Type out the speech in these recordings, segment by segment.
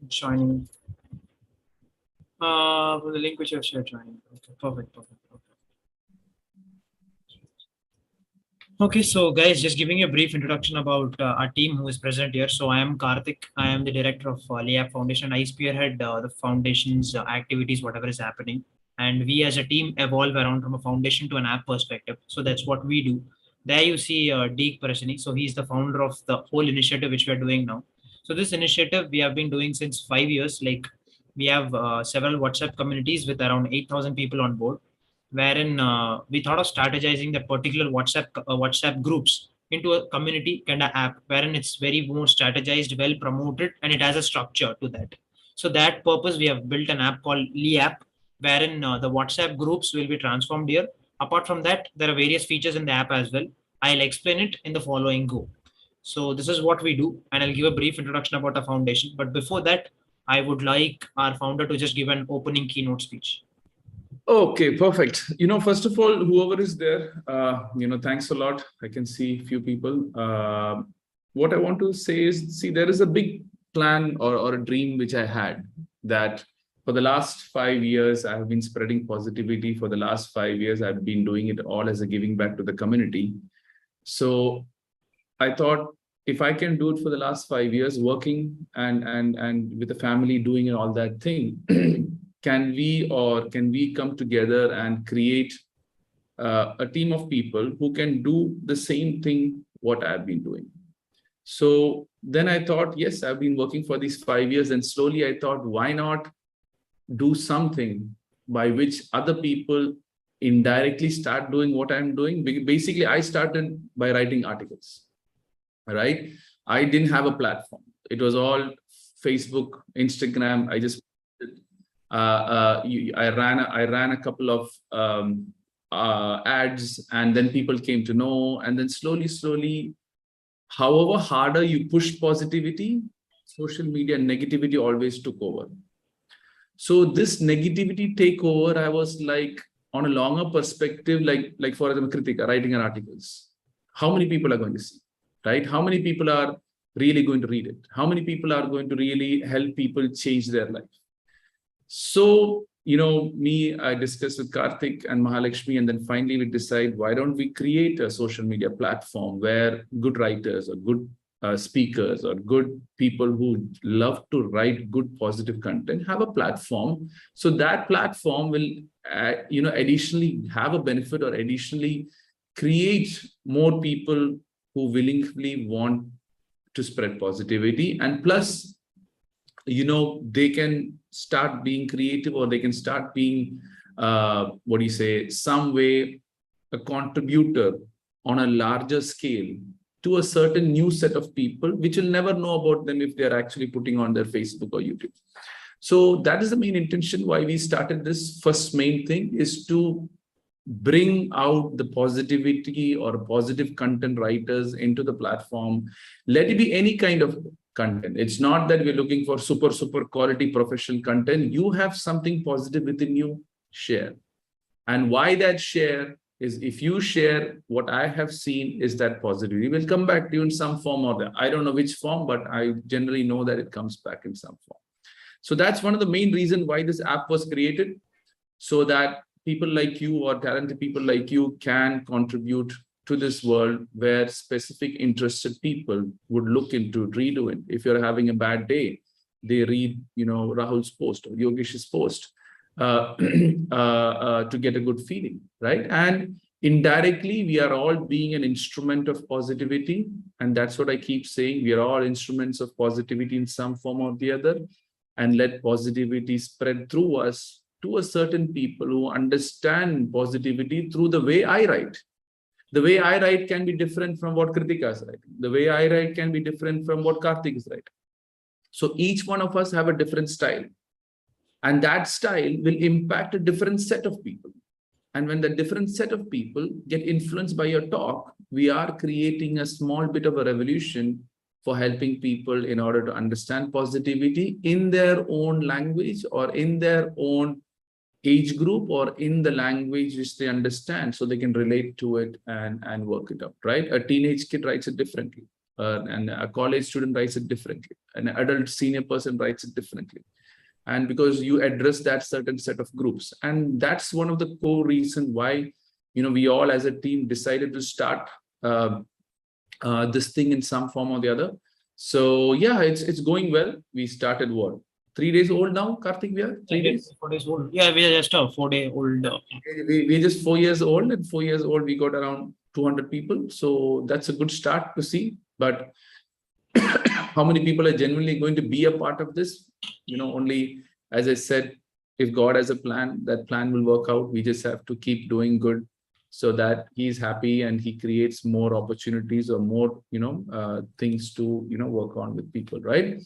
Joining. The link which you have shared joining. Okay, perfect. Okay, so guys, just giving you a brief introduction about our team who is present here. So I am Karthik. I am the director of LIAP Foundation. I spearhead the foundation's activities, whatever is happening. And we as a team evolve around from a foundation to an app perspective. So that's what we do. There you see Deek Parashini. So he's the founder of the whole initiative which we are doing now. So this initiative we have been doing since 5 years. Like we have several WhatsApp communities with around 8,000 people on board, wherein we thought of strategizing that particular WhatsApp groups into a community kind of app, wherein it's very more strategized, well promoted, and it has a structure to that. So that purpose, we have built an app called LIAP, wherein the WhatsApp groups will be transformed here. Apart from that, there are various features in the app as well. I'll explain it in the following go. So this is what we do, and I'll give a brief introduction about our foundation. But before that, I would like our founder to just give an opening keynote speech. Okay, perfect. First of all, whoever is there, thanks a lot. I can see a few people. What I want to say is, see, there is a big plan or a dream which I had, that for the last 5 years, I have been spreading positivity. For the last 5 years, I've been doing it all as a giving back to the community. So I thought, if I can do it for the last 5 years, working and with the family doing all that thing, can we come together and create a team of people who can do the same thing what I've been doing? So then I thought, yes, I've been working for these 5 years, and slowly I thought, why not do something by which other people indirectly start doing what I'm doing? Basically, I started by writing articles. Right? I didn't have a platform. It was all Facebook, Instagram. I ran a couple of ads, and then people came to know. And then slowly, however harder you push positivity, social media negativity always took over. So this negativity takeover, I was like, on a longer perspective, like for example, Kritika writing articles. How many people are going to see? Right? How many people are really going to read it? How many people are going to really help people change their life? So, I discussed with Karthik and Mahalakshmi, and then finally we decide, why don't we create a social media platform where good writers or good speakers or good people who love to write good positive content have a platform. So that platform will, additionally have a benefit, or additionally create more people who willingly want to spread positivity. And plus, they can start being creative, or they can start being, some way a contributor on a larger scale to a certain new set of people, which will never know about them if they're actually putting on their Facebook or YouTube. So that is the main intention why we started this. First main thing is to bring out the positivity or positive content writers into the platform. Let it be any kind of content. It's not that we're looking for super quality professional content. You have something positive within you, share. And why that share is, if you share, what I have seen is that positivity will come back to you in some form or the, I don't know which form, but I generally know that it comes back in some form. So that's one of the main reasons why this app was created, so that people like you or talented people like you can contribute to this world, where specific interested people would look into redo it. If you're having a bad day, they read, Rahul's post or Yogesh's post to get a good feeling, right? And indirectly, we are all being an instrument of positivity. And that's what I keep saying. We are all instruments of positivity in some form or the other. And let positivity spread through us to a certain people who understand positivity through the way I write. The way I write can be different from what Kritika is writing. The way I write can be different from what Karthik is writing. So each one of us have a different style. And that style will impact a different set of people. And when the different set of people get influenced by your talk, we are creating a small bit of a revolution for helping people in order to understand positivity in their own language, or in their own age group, or in the language which they understand, so they can relate to it and work it out, right? A teenage kid writes it differently. and a college student writes it differently. An adult senior person writes it differently. And because you address that certain set of groups. And that's one of the core reason why, we all as a team decided to start this thing in some form or the other. So yeah, it's going well. We started what? 3 days old now, Karthik, we are 3 days? 4 days old. Yeah, we are just a 4-day old. We're just 4 years old, and 4 years old, we got around 200 people. So that's a good start to see. But how many people are genuinely going to be a part of this? Only, as I said, if God has a plan, that plan will work out. We just have to keep doing good so that he's happy and he creates more opportunities or more, things to, work on with people, right?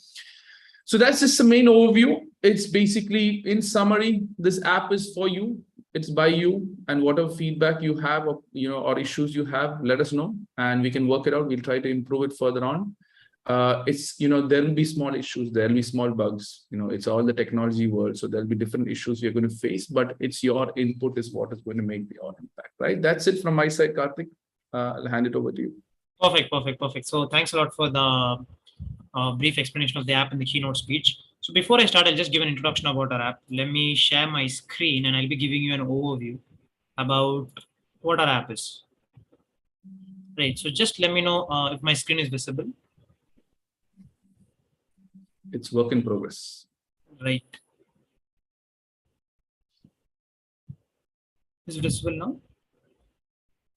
So that's just the main overview. It's basically, in summary, this app is for you. It's by you, and whatever feedback you have, or, or issues you have, let us know and we can work it out. We'll try to improve it further on. It's, there will be small issues, there will be small bugs, it's all the technology world. So there'll be different issues you're going to face, but it's your input is what is going to make the impact, right? That's it from my side, Karthik. I'll hand it over to you. Perfect. So thanks a lot for the brief explanation of the app and the keynote speech. So before I start, I'll just give an introduction about our app. Let me share my screen and I'll be giving you an overview about what our app is. Right, so just let me know if my screen is visible. It's work in progress. Right. Is it visible now?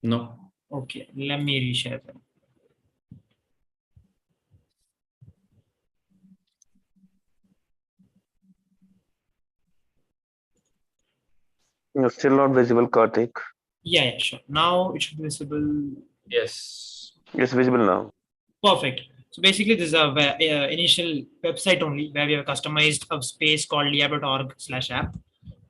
No. Okay, let me reshare them. You're still not visible, Karthik. Yeah, sure. Now it should be visible. Yes. It's visible now. Perfect. So basically, this is a initial website only where we have customized a space called liap.org/app.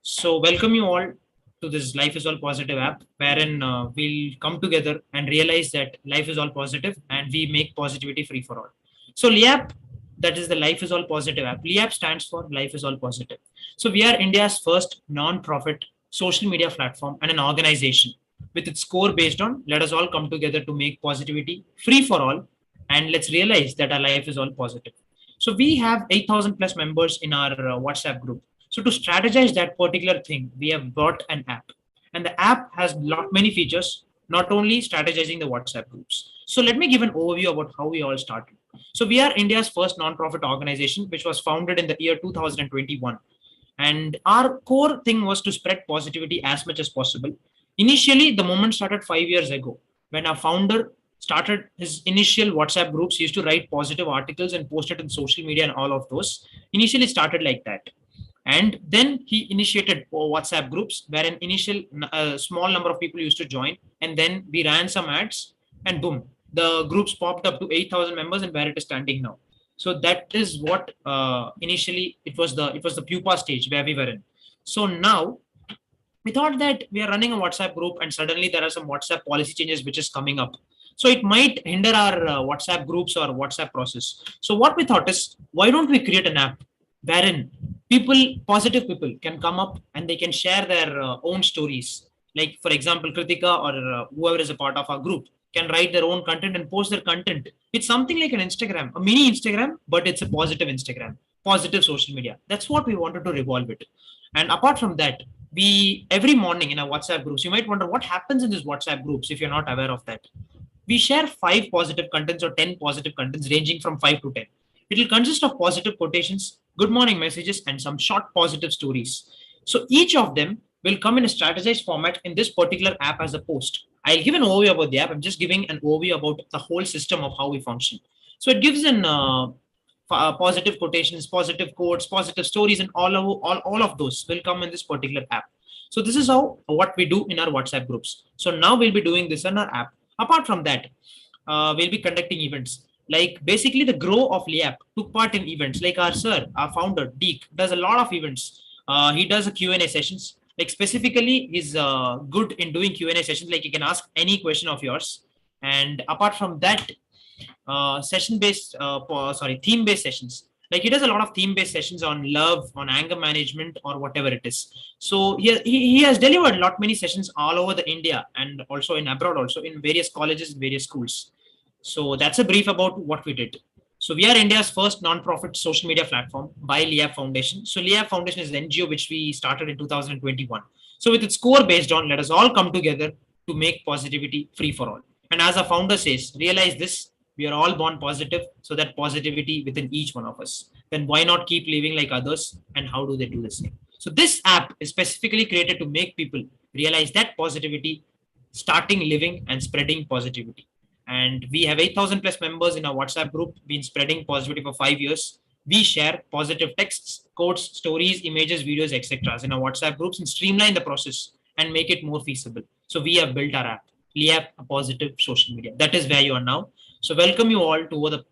So welcome you all to this Life is All Positive app, wherein we'll come together and realize that life is all positive and we make positivity free for all. So LIAP, that is the Life is All Positive app. LIAP stands for Life is All Positive. So we are India's first non-profit social media platform and an organization with its core based on let us all come together to make positivity free for all, and let's realize that our life is all positive. So we have 8,000 plus members in our WhatsApp group. So to strategize that particular thing, we have brought an app, and the app has lot many features, not only strategizing the WhatsApp groups. So let me give an overview about how we all started. So we are India's first non-profit organization, which was founded in the year 2021. And our core thing was to spread positivity as much as possible. Initially, the moment started 5 years ago when our founder started his initial WhatsApp groups. He used to write positive articles and post it in social media and all of those. Initially started like that. And then he initiated WhatsApp groups where an initial small number of people used to join. And then we ran some ads and boom, the groups popped up to 8,000 members and where it is standing now. So that is what initially it was the pupa stage where we were in. So now we thought that we are running a WhatsApp group and suddenly there are some WhatsApp policy changes which is coming up. So it might hinder our WhatsApp groups or WhatsApp process. So what we thought is, why don't we create an app wherein positive people can come up and they can share their own stories. Like for example, Kritika or whoever is a part of our group can write their own content and post their content. It's something like an Instagram, a mini Instagram, but it's a positive Instagram, positive social media. That's what we wanted to revolve it. And apart from that, we every morning in our WhatsApp groups, you might wonder what happens in these WhatsApp groups if you're not aware of that. We share 5 positive contents or 10 positive contents ranging from 5 to 10. It will consist of positive quotations, good morning messages, and some short positive stories. So each of them will come in a strategized format in this particular app as a post. I'll give an overview about the app. I'm just giving an overview about the whole system of how we function. So it gives an positive quotations, positive quotes, positive stories, and all of those will come in this particular app. So this is what we do in our WhatsApp groups. So now we'll be doing this in our app. Apart from that, we'll be conducting events. Like basically the grow of LIAP took part in events. Like our sir, our founder, Deek, does a lot of events. He does a Q&A sessions. Like specifically, he's good in doing Q&A sessions. Like you can ask any question of yours. And apart from that, theme-based sessions. Like he does a lot of theme-based sessions on love, on anger management, or whatever it is. So he has delivered lot many sessions all over the India and also in abroad, also in various colleges and various schools. So that's a brief about what we did. So we are India's first non-profit social media platform by LIAP Foundation. So LIAP Foundation is the NGO which we started in 2021. So with its core based on let us all come together to make positivity free for all. And as our founder says, realize this, we are all born positive, so that positivity within each one of us. Then why not keep living like others? And how do they do the same? So this app is specifically created to make people realize that positivity, starting living and spreading positivity. And we have 8,000 plus members in our WhatsApp group, been spreading positivity for 5 years. We share positive texts, quotes, stories, images, videos, etc. in our WhatsApp groups and streamline the process and make it more feasible. So we have built our app, LIAP, a positive social media. That is where you are now. So welcome you all to the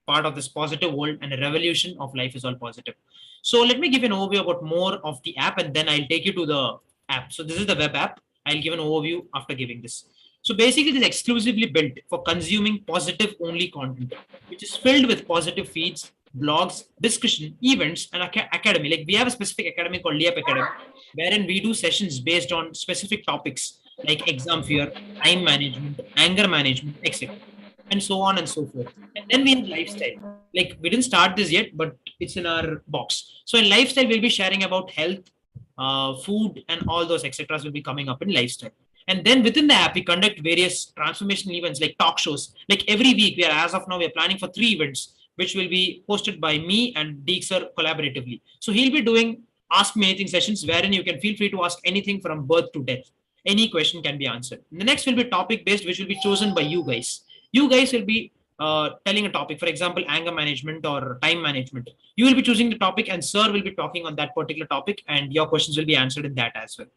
part of this positive world and a revolution of life is all positive. So let me give an overview about more of the app and then I'll take you to the app. So this is the web app. I'll give an overview after giving this. So basically, it is exclusively built for consuming positive only content, which is filled with positive feeds, blogs, discussion, events, and academy. Like we have a specific academy called LIAP Academy, wherein we do sessions based on specific topics like exam fear, time management, anger management, etc. And so on and so forth. And then we have lifestyle. Like we didn't start this yet, but it's in our box. So in lifestyle, we'll be sharing about health, food, and all those etc. will be coming up in lifestyle. And then within the app, we conduct various transformational events like talk shows. Like every week, we are as of now, we are planning for 3 events, which will be hosted by me and Deek sir collaboratively. So he'll be doing Ask Me Anything sessions, wherein you can feel free to ask anything from birth to death. Any question can be answered. The next will be topic based, which will be chosen by you guys. You guys will be telling a topic, for example, anger management or time management. You will be choosing the topic, and sir will be talking on that particular topic, and your questions will be answered in that as well.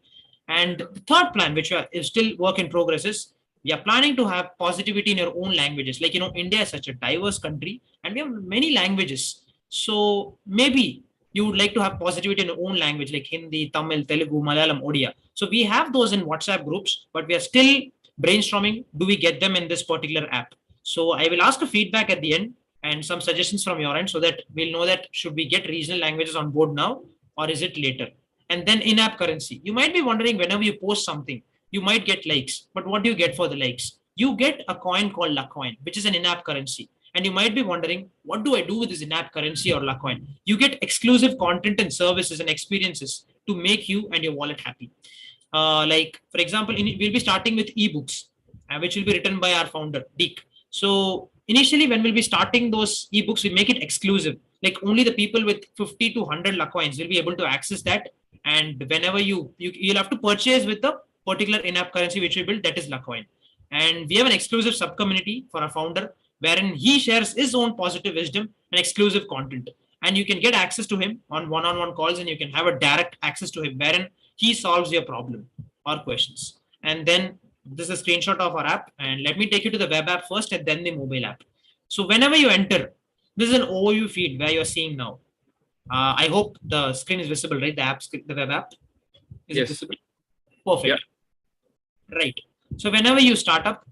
And the third plan, which is still work in progress, is we are planning to have positivity in your own languages. Like, India is such a diverse country and we have many languages. So maybe you would like to have positivity in your own language, like Hindi, Tamil, Telugu, Malayalam, Odia. So we have those in WhatsApp groups, but we are still brainstorming. Do we get them in this particular app? So I will ask a feedback at the end and some suggestions from your end so that we'll know that should we get regional languages on board now or is it later? And then in-app currency. You might be wondering whenever you post something, you might get likes. But what do you get for the likes? You get a coin called La Coin, which is an in-app currency. And you might be wondering, what do I do with this in-app currency or La Coin? You get exclusive content and services and experiences to make you and your wallet happy. Like, for example, we'll be starting with ebooks, which will be written by our founder, Deek. So initially, when we'll be starting those ebooks, we make it exclusive. Like only the people with 50 to 100 La Coins will be able to access that. And whenever you'll have to purchase with the particular in-app currency which we built, that is La Coin. And we have an exclusive sub community for our founder, wherein he shares his own positive wisdom and exclusive content. And you can get access to him on one-on-one calls, and you can have a direct access to him, wherein he solves your problem or questions. And then this is a screenshot of our app. And let me take you to the web app first and then the mobile app. So whenever you enter, this is an overview feed where you're seeing now. I hope the screen is visible, right? The web app. Is it visible? Perfect. Yeah. Right. So whenever you start up,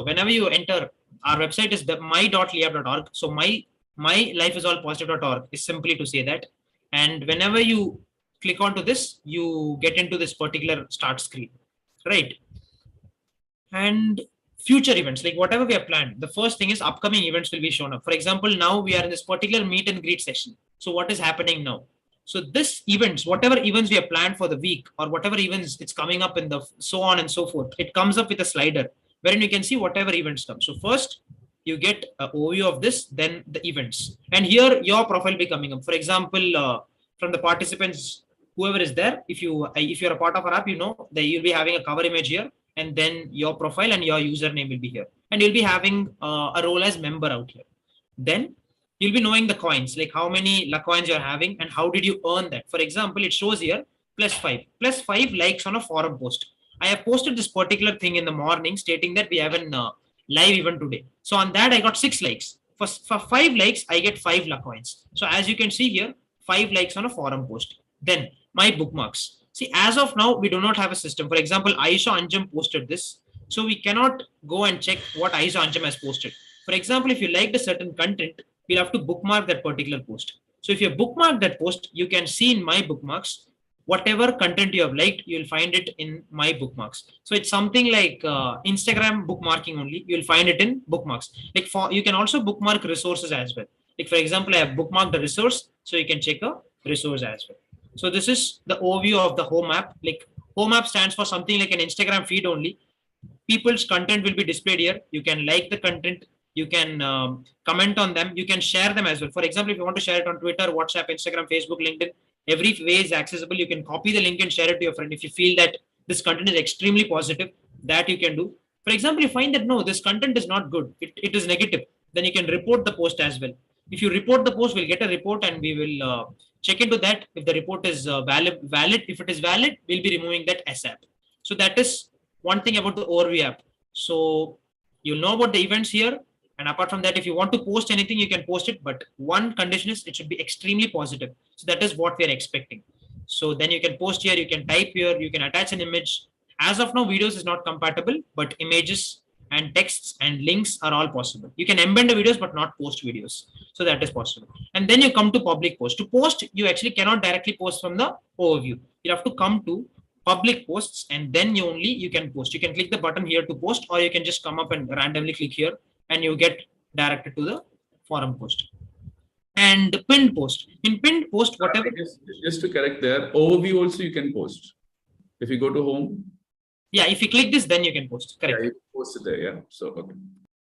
whenever you enter, our website is my.liap.org. So my lifeisallpositive.org is simply to say that. And whenever you click onto this, you get into this particular start screen, right? And future events, like whatever we have planned, the first thing is upcoming events will be shown up. For example, now we are in this particular meet and greet session. So what is happening now? So this events, whatever events we have planned for the week or whatever events it's coming up in the so on and so forth, it comes up with a slider wherein you can see whatever events come. So first you get an overview of this, then the events. And here your profile will be coming up. For example, from the participants, whoever is there, if you're a part of our app, that you'll be having a cover image here, and then your profile and your username will be here. And you'll be having a role as member out here. Then you'll be knowing the coins, like how many La Coins you're having and how did you earn that. For example, it shows here +5 likes on a forum post. I have posted this particular thing in the morning stating that we have a live event today. So on that, I got 6 likes. For 5 likes, I get 5 La Coins. So as you can see here, 5 likes on a forum post. Then my bookmarks. See, as of now, we do not have a system. For example, Aisha Anjum posted this. So we cannot go and check what Aisha Anjum has posted. For example, if you liked a certain content, we'll have to bookmark that particular post. So if you bookmark that post, you can see in my bookmarks whatever content you have liked, you'll find it in my bookmarks. So it's something like Instagram bookmarking only. You'll find it in bookmarks. Like you can also bookmark resources as well. Like for example, I have bookmarked a resource, so you can check a resource as well. So this is the overview of the home app. Like home app stands for something like an Instagram feed only. People's content will be displayed here. You can like the content, you can comment on them, you can share them as well. For example, if you want to share it on Twitter, WhatsApp, Instagram, Facebook, LinkedIn, every way is accessible. You can copy the link and share it to your friend. If you feel that this content is extremely positive, that you can do. For example, you find that no, this content is not good, it is negative, then you can report the post as well. If you report the post, we'll get a report and we will check into that. If the report is valid, if it is valid, we'll be removing that ASAP. So that is one thing about the overview app. So you'll know about the events here. And apart from that, if you want to post anything, you can post it. But one condition is it should be extremely positive. So that is what we are expecting. So then you can post here, you can type here, you can attach an image. As of now, videos is not compatible, but images and texts and links are all possible. You can embed the videos, but not post videos. So that is possible. And then you come to public post. To post, you actually cannot directly post from the overview. You have to come to public posts, and then you can post. You can click the button here to post, or you can just come up and randomly click here and you get directed to the forum post. And pinned post. In pinned post, whatever. Just to correct there, overview also you can post. If you go to home. Yeah, if you click this, then you can post. Correct. Yeah, you post it there. Yeah. So okay.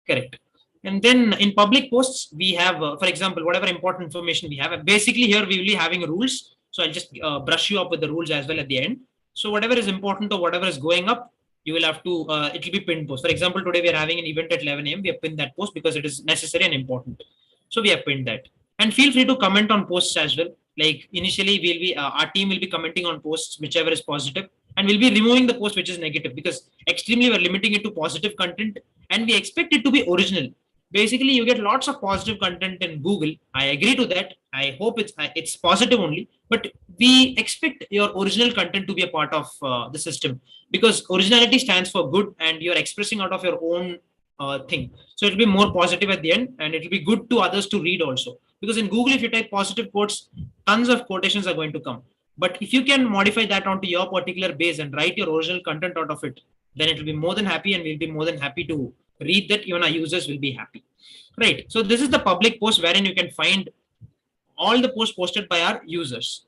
Correct. And then in public posts, we have, for example, whatever important information we have. Basically, here we will be having rules. So I'll just brush you up with the rules as well at the end. So whatever is important or whatever is going up, you will have to, it will be pinned post. For example, today we are having an event at 11 a.m. We have pinned that post because it is necessary and important. So we have pinned that. And feel free to comment on posts as well. Like initially, we'll be our team will be commenting on posts, whichever is positive, and we'll be removing the post which is negative, because extremely we're limiting it to positive content, and we expect it to be original. Basically, you get lots of positive content in Google. I agree to that. I hope it's positive only, but we expect your original content to be a part of the system, because originality stands for good, and you're expressing out of your own thing. So it'll be more positive at the end, and it'll be good to others to read also. Because in Google, if you type positive quotes, tons of quotations are going to come. But if you can modify that onto your particular base and write your original content out of it, then it will be more than happy, and we'll be more than happy to read that. Even our users will be happy. Right. So this is the public post wherein you can find all the posts posted by our users.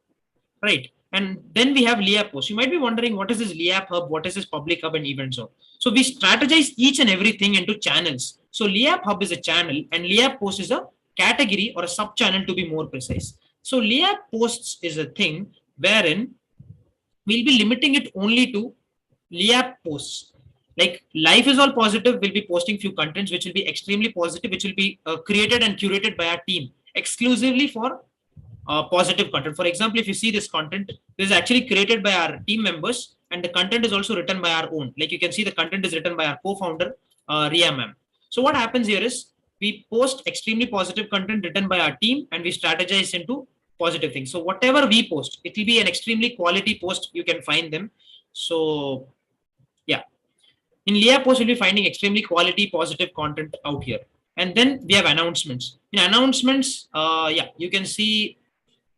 Right. And then we have LIAP posts. You might be wondering, what is this LIAP hub? What is this public hub and event zone? So we strategize each and everything into channels. So LIAP hub is a channel, and LIAP post is a category or a sub channel, to be more precise. So LIAP posts is a thing wherein we'll be limiting it only to LIAP posts. Like life is all positive, we'll be posting few contents which will be extremely positive, which will be created and curated by our team exclusively for positive content. For example, if you see this content, this is actually created by our team members, and the content is also written by our own. Like you can see, the content is written by our co-founder, Ria ma'am. So what happens here is we post extremely positive content written by our team, and we strategize into positive things. So whatever we post, it will be an extremely quality post. You can find them. So yeah, in LIAP post, you'll be finding extremely quality positive content out here. And then we have announcements. In announcements, yeah, you can see,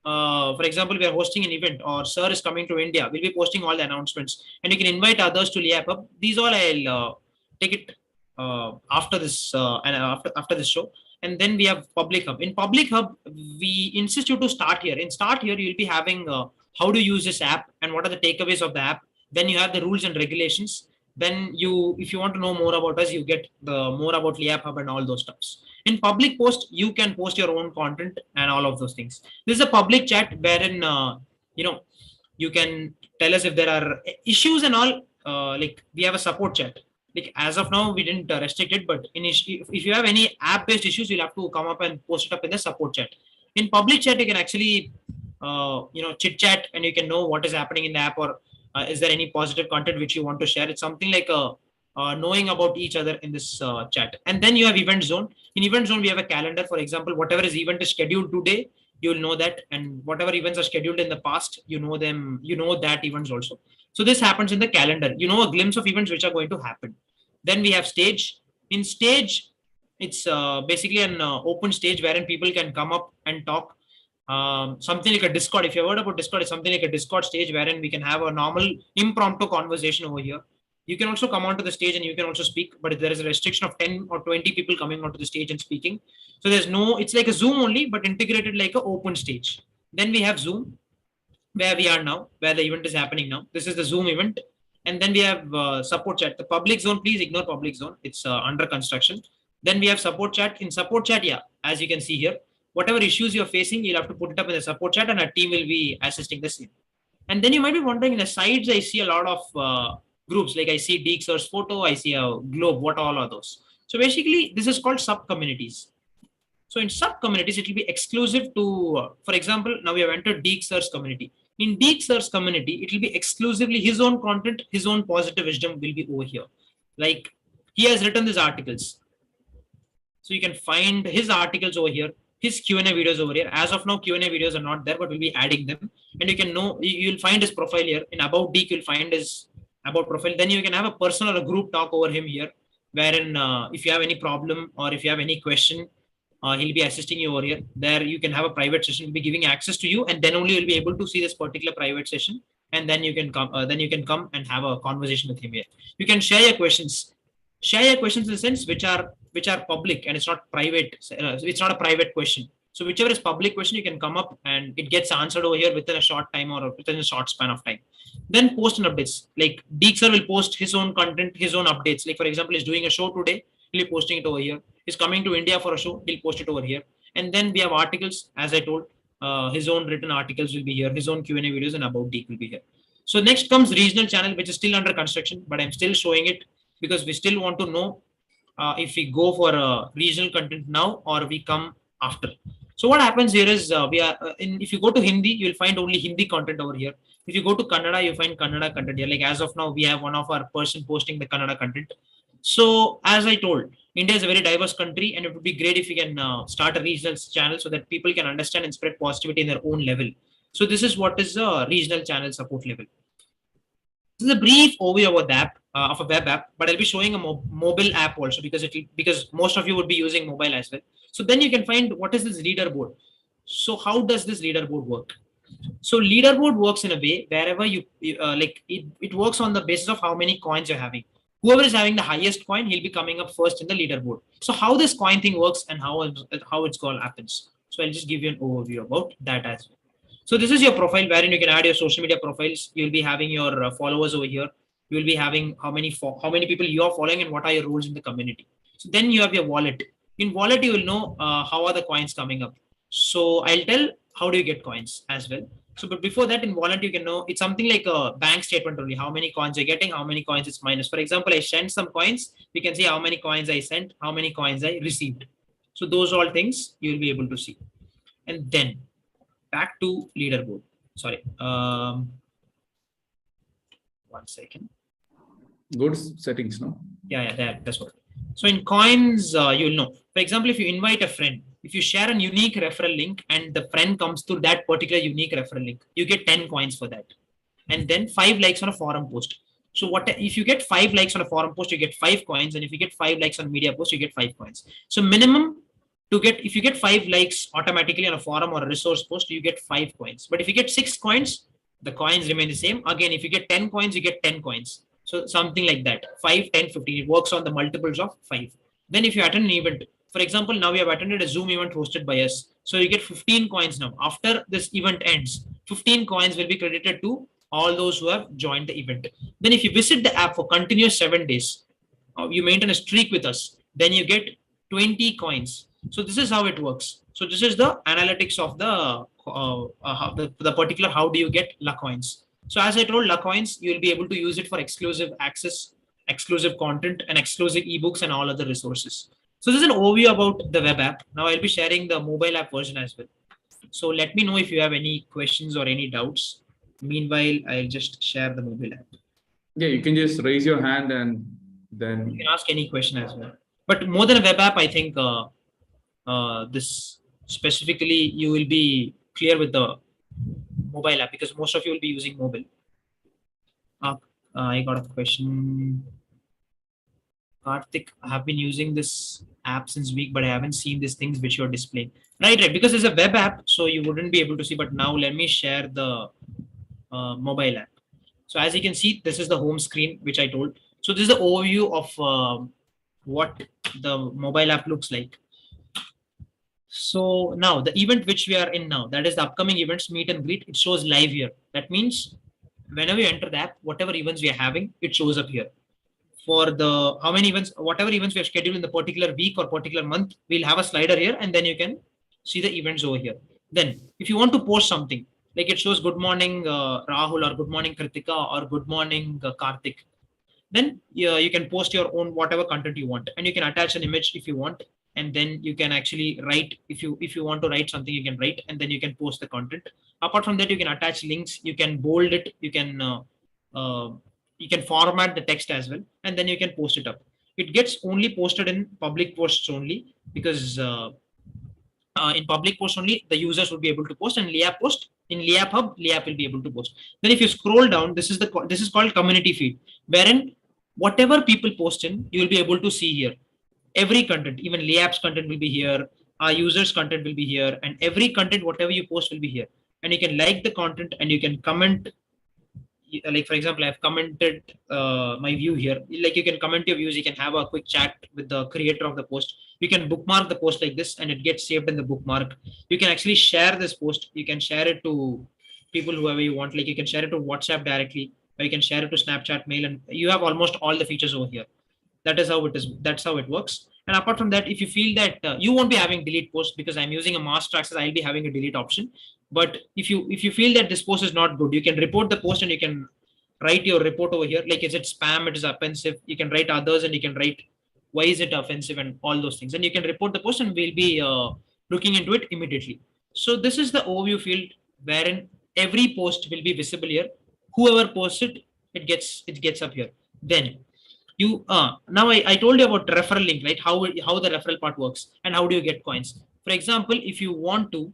for example, we are hosting an event, or sir is coming to India. We'll be posting all the announcements, and you can invite others to LIAP hub. These all I'll take it after this and after this show. And then we have public hub. In public hub, we insist you to start here. In start here, you'll be having how to use this app and what are the takeaways of the app. Then you have the rules and regulations. Then if you want to know more about us, you get the more about LIAP hub and all those stuffs. In public post, you can post your own content and all of those things. This is a public chat wherein you can tell us if there are issues and all. Like we have a support chat. Like as of now, we didn't restrict it, but if you have any app-based issues, you'll have to come up and post it up in the support chat. In public chat, you can actually chit chat, and you can know what is happening in the app, or is there any positive content which you want to share. It's something like knowing about each other in this chat. And then you have event zone. In event zone, we have a calendar. For example, whatever is event is scheduled today, you'll know that, and whatever events are scheduled in the past, you know them. You know that events also. So this happens in the calendar. You know a glimpse of events which are going to happen. Then we have stage. In stage, it's basically an open stage wherein people can come up and talk. something like a Discord. If you heard about Discord, it's something like a Discord stage wherein we can have a normal impromptu conversation over here. You can also come onto the stage and you can also speak, but there is a restriction of 10 or 20 people coming onto the stage and speaking. So there's no, it's like a Zoom only, but integrated like an open stage. Then we have Zoom, where we are now, where the event is happening now. This is the Zoom event. And then we have support chat. The public zone, please ignore public zone. It's under construction. Then we have support chat. In support chat, yeah, as you can see here, whatever issues you're facing, you'll have to put it up in the support chat and our team will be assisting the same. And then you might be wondering, in the sides, I see a lot of groups. Like I see Deek Sir's photo, I see a globe. What all are those? So basically, this is called sub-communities. So in sub-communities, it will be exclusive to, for example, now we have entered Deek Sir's community. In Deek Sir's community, it will be exclusively his own content, his own positive wisdom will be over here. Like he has written these articles. So you can find his articles over here, his Q&A videos over here. As of now, Q&A videos are not there, but we'll be adding them. And you can know, you'll find his profile here. In About Deek, you'll find his About profile. Then you can have a personal or a group talk over him here, wherein if you have any problem or if you have any question, he'll be assisting you over here. There you can have a private session. He'll be giving access to you, and then only you'll be able to see this particular private session. And then you can come. Then you can come and have a conversation with him here. You can share your questions. Share your questions in the sense which are public and it's not private. It's not a private question. So whichever is public question, you can come up and it gets answered over here within a short time or within a short span of time. Then post and updates. Like Deek Sir will post his own content, his own updates. Like for example, he's doing a show today. He'll be posting it over here. He's coming to India for a show. He'll post it over here. And then we have articles, as I told, his own written articles will be here. His own Q&A videos and About Deek will be here. So next comes regional channel, which is still under construction, but I'm still showing it because we still want to know if we go for regional content now or we come after. So what happens here is if you go to Hindi, you'll find only Hindi content over here. If you go to Kannada, you find Kannada content here. Like as of now, we have one of our person posting the Kannada content. So as I told, India is a very diverse country and it would be great if we can start a regional channel so that people can understand and spread positivity in their own level. So this is what is a regional channel support level. This is a brief overview about the app, of a web app, but I'll be showing a mobile app also because most of you would be using mobile as well. So then you can find what is this leaderboard. So how does this leaderboard work? So leaderboard works in a way wherever it works on the basis of how many coins you're having. Whoever is having the highest coin, he'll be coming up first in the leaderboard. So how this coin thing works and how it's called happens. So I'll just give you an overview about that as well. So this is your profile wherein you can add your social media profiles. You'll be having your followers over here. You will be having how many people you are following and what are your roles in the community. So then you have your wallet. In wallet, you will know how are the coins coming up. So I'll tell how do you get coins as well. So, but before that, in wallet, you can know it's something like a bank statement only. How many coins you're getting, how many coins it's minus. For example, I sent some coins. We can see how many coins I sent, how many coins I received. So those all things you will be able to see. And then back to leaderboard. Sorry. 1 second. Good settings, no? Yeah, that's what. So in coins, you'll know. For example, if you invite a friend, if you share a unique referral link and the friend comes through that particular unique referral link, you get 10 coins for that. And then 5 likes on a forum post. So what if you get 5 likes on a forum post, you get 5 coins. And if you get 5 likes on media post, you get 5 coins. So minimum to get, if you get 5 likes automatically on a forum or a resource post, you get 5 coins. But if you get 6 coins, the coins remain the same. Again, if you get 10 coins, you get 10 coins. So something like that, 5, 10, 15. It works on the multiples of 5. Then if you attend an event, for example, now we have attended a Zoom event hosted by us. So you get 15 coins now. After this event ends, 15 coins will be credited to all those who have joined the event. Then if you visit the app for continuous 7 days, you maintain a streak with us, then you get 20 coins. So this is how it works. So this is the analytics of the particular how do you get La coins. So as I told, La coins, you will be able to use it for exclusive access, exclusive content, and exclusive ebooks and all other resources. So this is an overview about the web app. Now I'll be sharing the mobile app version as well. So let me know if you have any questions or any doubts. Meanwhile, I'll just share the mobile app. Yeah, you can just raise your hand and then you can ask any question as well. But more than a web app, I think this specifically you will be clear with the mobile app because most of you will be using mobile. I got a question. Karthik, I have been using this app since week, but I haven't seen these things which you're displaying. Right. Because it's a web app, so you wouldn't be able to see. But now let me share the mobile app. So as you can see, this is the home screen, which I told. So this is the overview of what the mobile app looks like. So now the event which we are in now, that is the upcoming events meet and greet. It shows live here. That means whenever you enter the app, whatever events we are having, it shows up here. For the how many events, whatever events we have scheduled in the particular week or particular month, we'll have a slider here, and then you can see the events over here. Then if you want to post something, like it shows good morning Rahul, or good morning Kritika, or good morning Karthik, then you can post your own whatever content you want, and you can attach an image if you want, and then you can actually write. If you want to write something, you can write, and then you can post the content. Apart from that, you can attach links, you can bold it, uh, you can format the text as well, and then you can post it up. It gets only posted in public posts only, because in public post only the users would be able to post, and LIAP post in LIAP hub, LIAP will be able to post. Then if you scroll down, this is called community feed, wherein whatever people post in, you will be able to see here. Every content, even LIAP's content will be here, our users content will be here, and every content whatever you post will be here. And you can like the content, and you can comment. Like for example, I've commented my view here. Like you can comment your views, you can have a quick chat with the creator of the post, you can bookmark the post like this, and it gets saved in the bookmark. You can actually share this post, you can share it to people whoever you want. Like you can share it to WhatsApp directly, or you can share it to Snapchat mail, and you have almost all the features over here. That is how it is. That's how it works. And apart from that, if you feel that you won't be having delete post, because I'm using a master access, I'll be having a delete option. But if you feel that this post is not good, you can report the post, and you can write your report over here. Like, is it spam, it is offensive, you can write others, and you can write why is it offensive, and all those things, and you can report the post, and we'll be looking into it immediately. So this is the overview field, wherein every post will be visible here. Whoever posts it, it gets up here. Then you now I told you about referral link, right? How the referral part works, and how do you get coins. For example, if you want to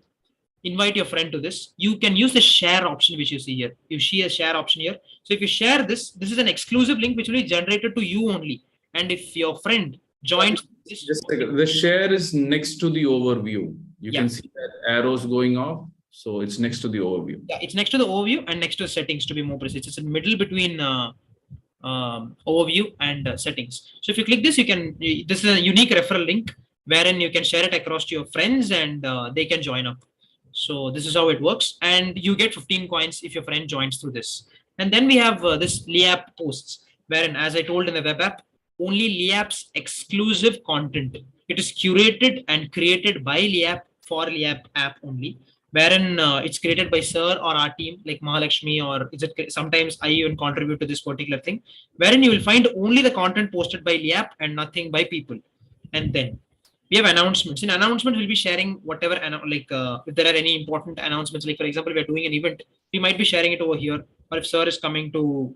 invite your friend to this, you can use the share option which you see here. You see a share option here. So if you share this, this is an exclusive link which will be generated to you only. And if your friend joins this, Just a second. The share is next to the overview. You Yeah. can see that arrows going off. So it's next to the overview. yeah, it's next to the overview and next to settings, to be more precise. It's in the middle between overview and settings. So if you click this, you can. This is a unique referral link wherein you can share it across to your friends, and they can join up. So this is how it works, and you get 15 coins if your friend joins through this. And then we have this LIAP posts, wherein, as I told in the web app, only LIAP's exclusive content. It is curated and created by LIAP for LIAP app only, wherein it's created by Sir or our team, like Mahalakshmi, or is it sometimes I even contribute to this particular thing, wherein you will find only the content posted by LIAP and nothing by people. And then we have announcements. In announcements, we'll be sharing whatever, if there are any important announcements, like for example, we are doing an event, we might be sharing it over here. Or if Sir is coming to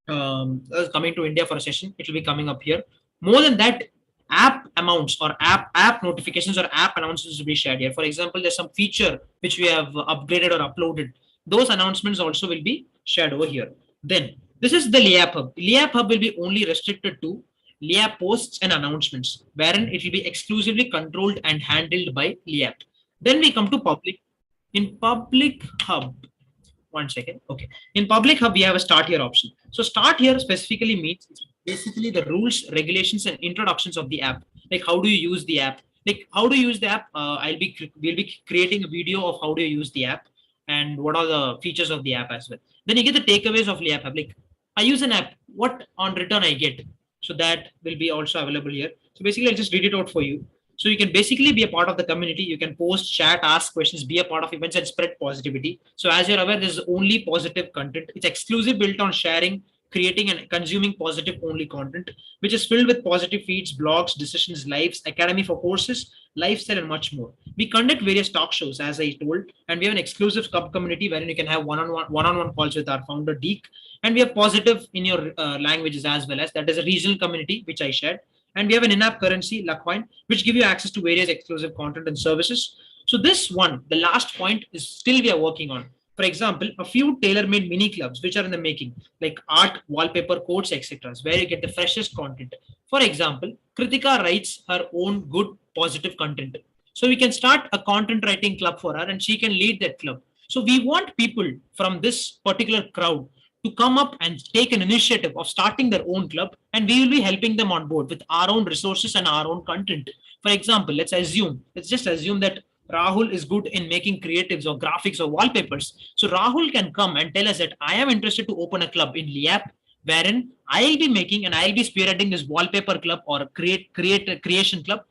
India for a session, it will be coming up here. More than that, app amounts or app notifications or app announcements will be shared here. For example, there's some feature which we have upgraded or uploaded. Those announcements also will be shared over here. Then this is the LIAP hub. LIAP hub will be only restricted to LIAP posts and announcements, wherein it will be exclusively controlled and handled by LIAP. Then we come to public. In public hub, one second. Okay. In public hub, we have a start here option. So start here specifically means basically the rules, regulations, and introductions of the app. Like how do you use the app? Like how do you use the app? We'll be creating a video of how do you use the app and what are the features of the app as well. Then you get the takeaways of the app. Like I use an app, what on return I get. So that will be also available here. So basically, I'll just read it out for you. So you can basically be a part of the community. You can post, chat, ask questions, be a part of events, and spread positivity. So as you're aware, this is only positive content. It's exclusive, built on sharing, creating, and consuming positive only content, which is filled with positive feeds, blogs, decisions, lives, academy for courses, lifestyle, and much more. We conduct various talk shows, as I told, and we have an exclusive club community wherein you can have one-on-one calls with our founder Deek, and we have positive in your languages as well, as that is a regional community which I shared. And we have an in-app currency, Lacoin, which give you access to various exclusive content and services. So this one, the last point, is still we are working on. For example, a few tailor-made mini clubs which are in the making, like art, wallpaper, quotes, etc., where you get the freshest content. For example, Kritika writes her own good positive content. So we can start a content writing club for her and she can lead that club. So we want people from this particular crowd to come up and take an initiative of starting their own club, and we will be helping them on board with our own resources and our own content. For example, let's just assume that Rahul is good in making creatives or graphics or wallpapers. So Rahul can come and tell us that I am interested to open a club in LIAP wherein I'll be making and I'll be spearheading this wallpaper club or creation club,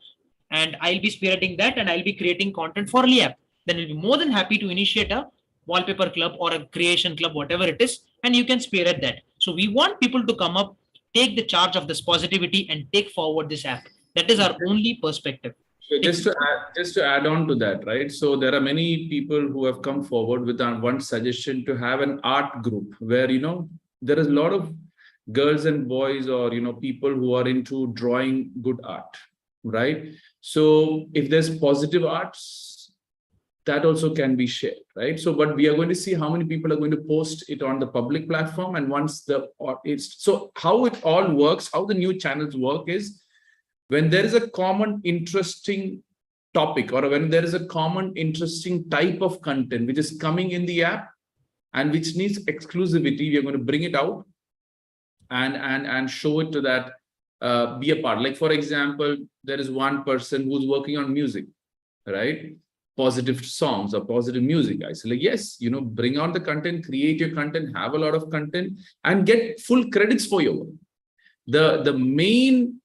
and I'll be spearheading that and I'll be creating content for LIAP. Then we'll be more than happy to initiate a wallpaper club or a creation club, whatever it is, and you can spearhead that. So we want people to come up, take the charge of this positivity and take forward this app. That is our only perspective. Just to add on to that, right? So there are many people who have come forward with one suggestion to have an art group where, there is a lot of girls and boys or, people who are into drawing good art, right? So if there's positive arts, that also can be shared, right? So, but we are going to see how many people are going to post it on the public platform. And once so how it all works, how the new channels work is when there is a common interesting topic or when there is a common interesting type of content which is coming in the app and which needs exclusivity, we are going to bring it out and show it to that, be a part. Like, for example, there is one person who's working on music, right? Positive songs or positive music. I say, like, yes, bring out the content, create your content, have a lot of content and get full credits for your work. The main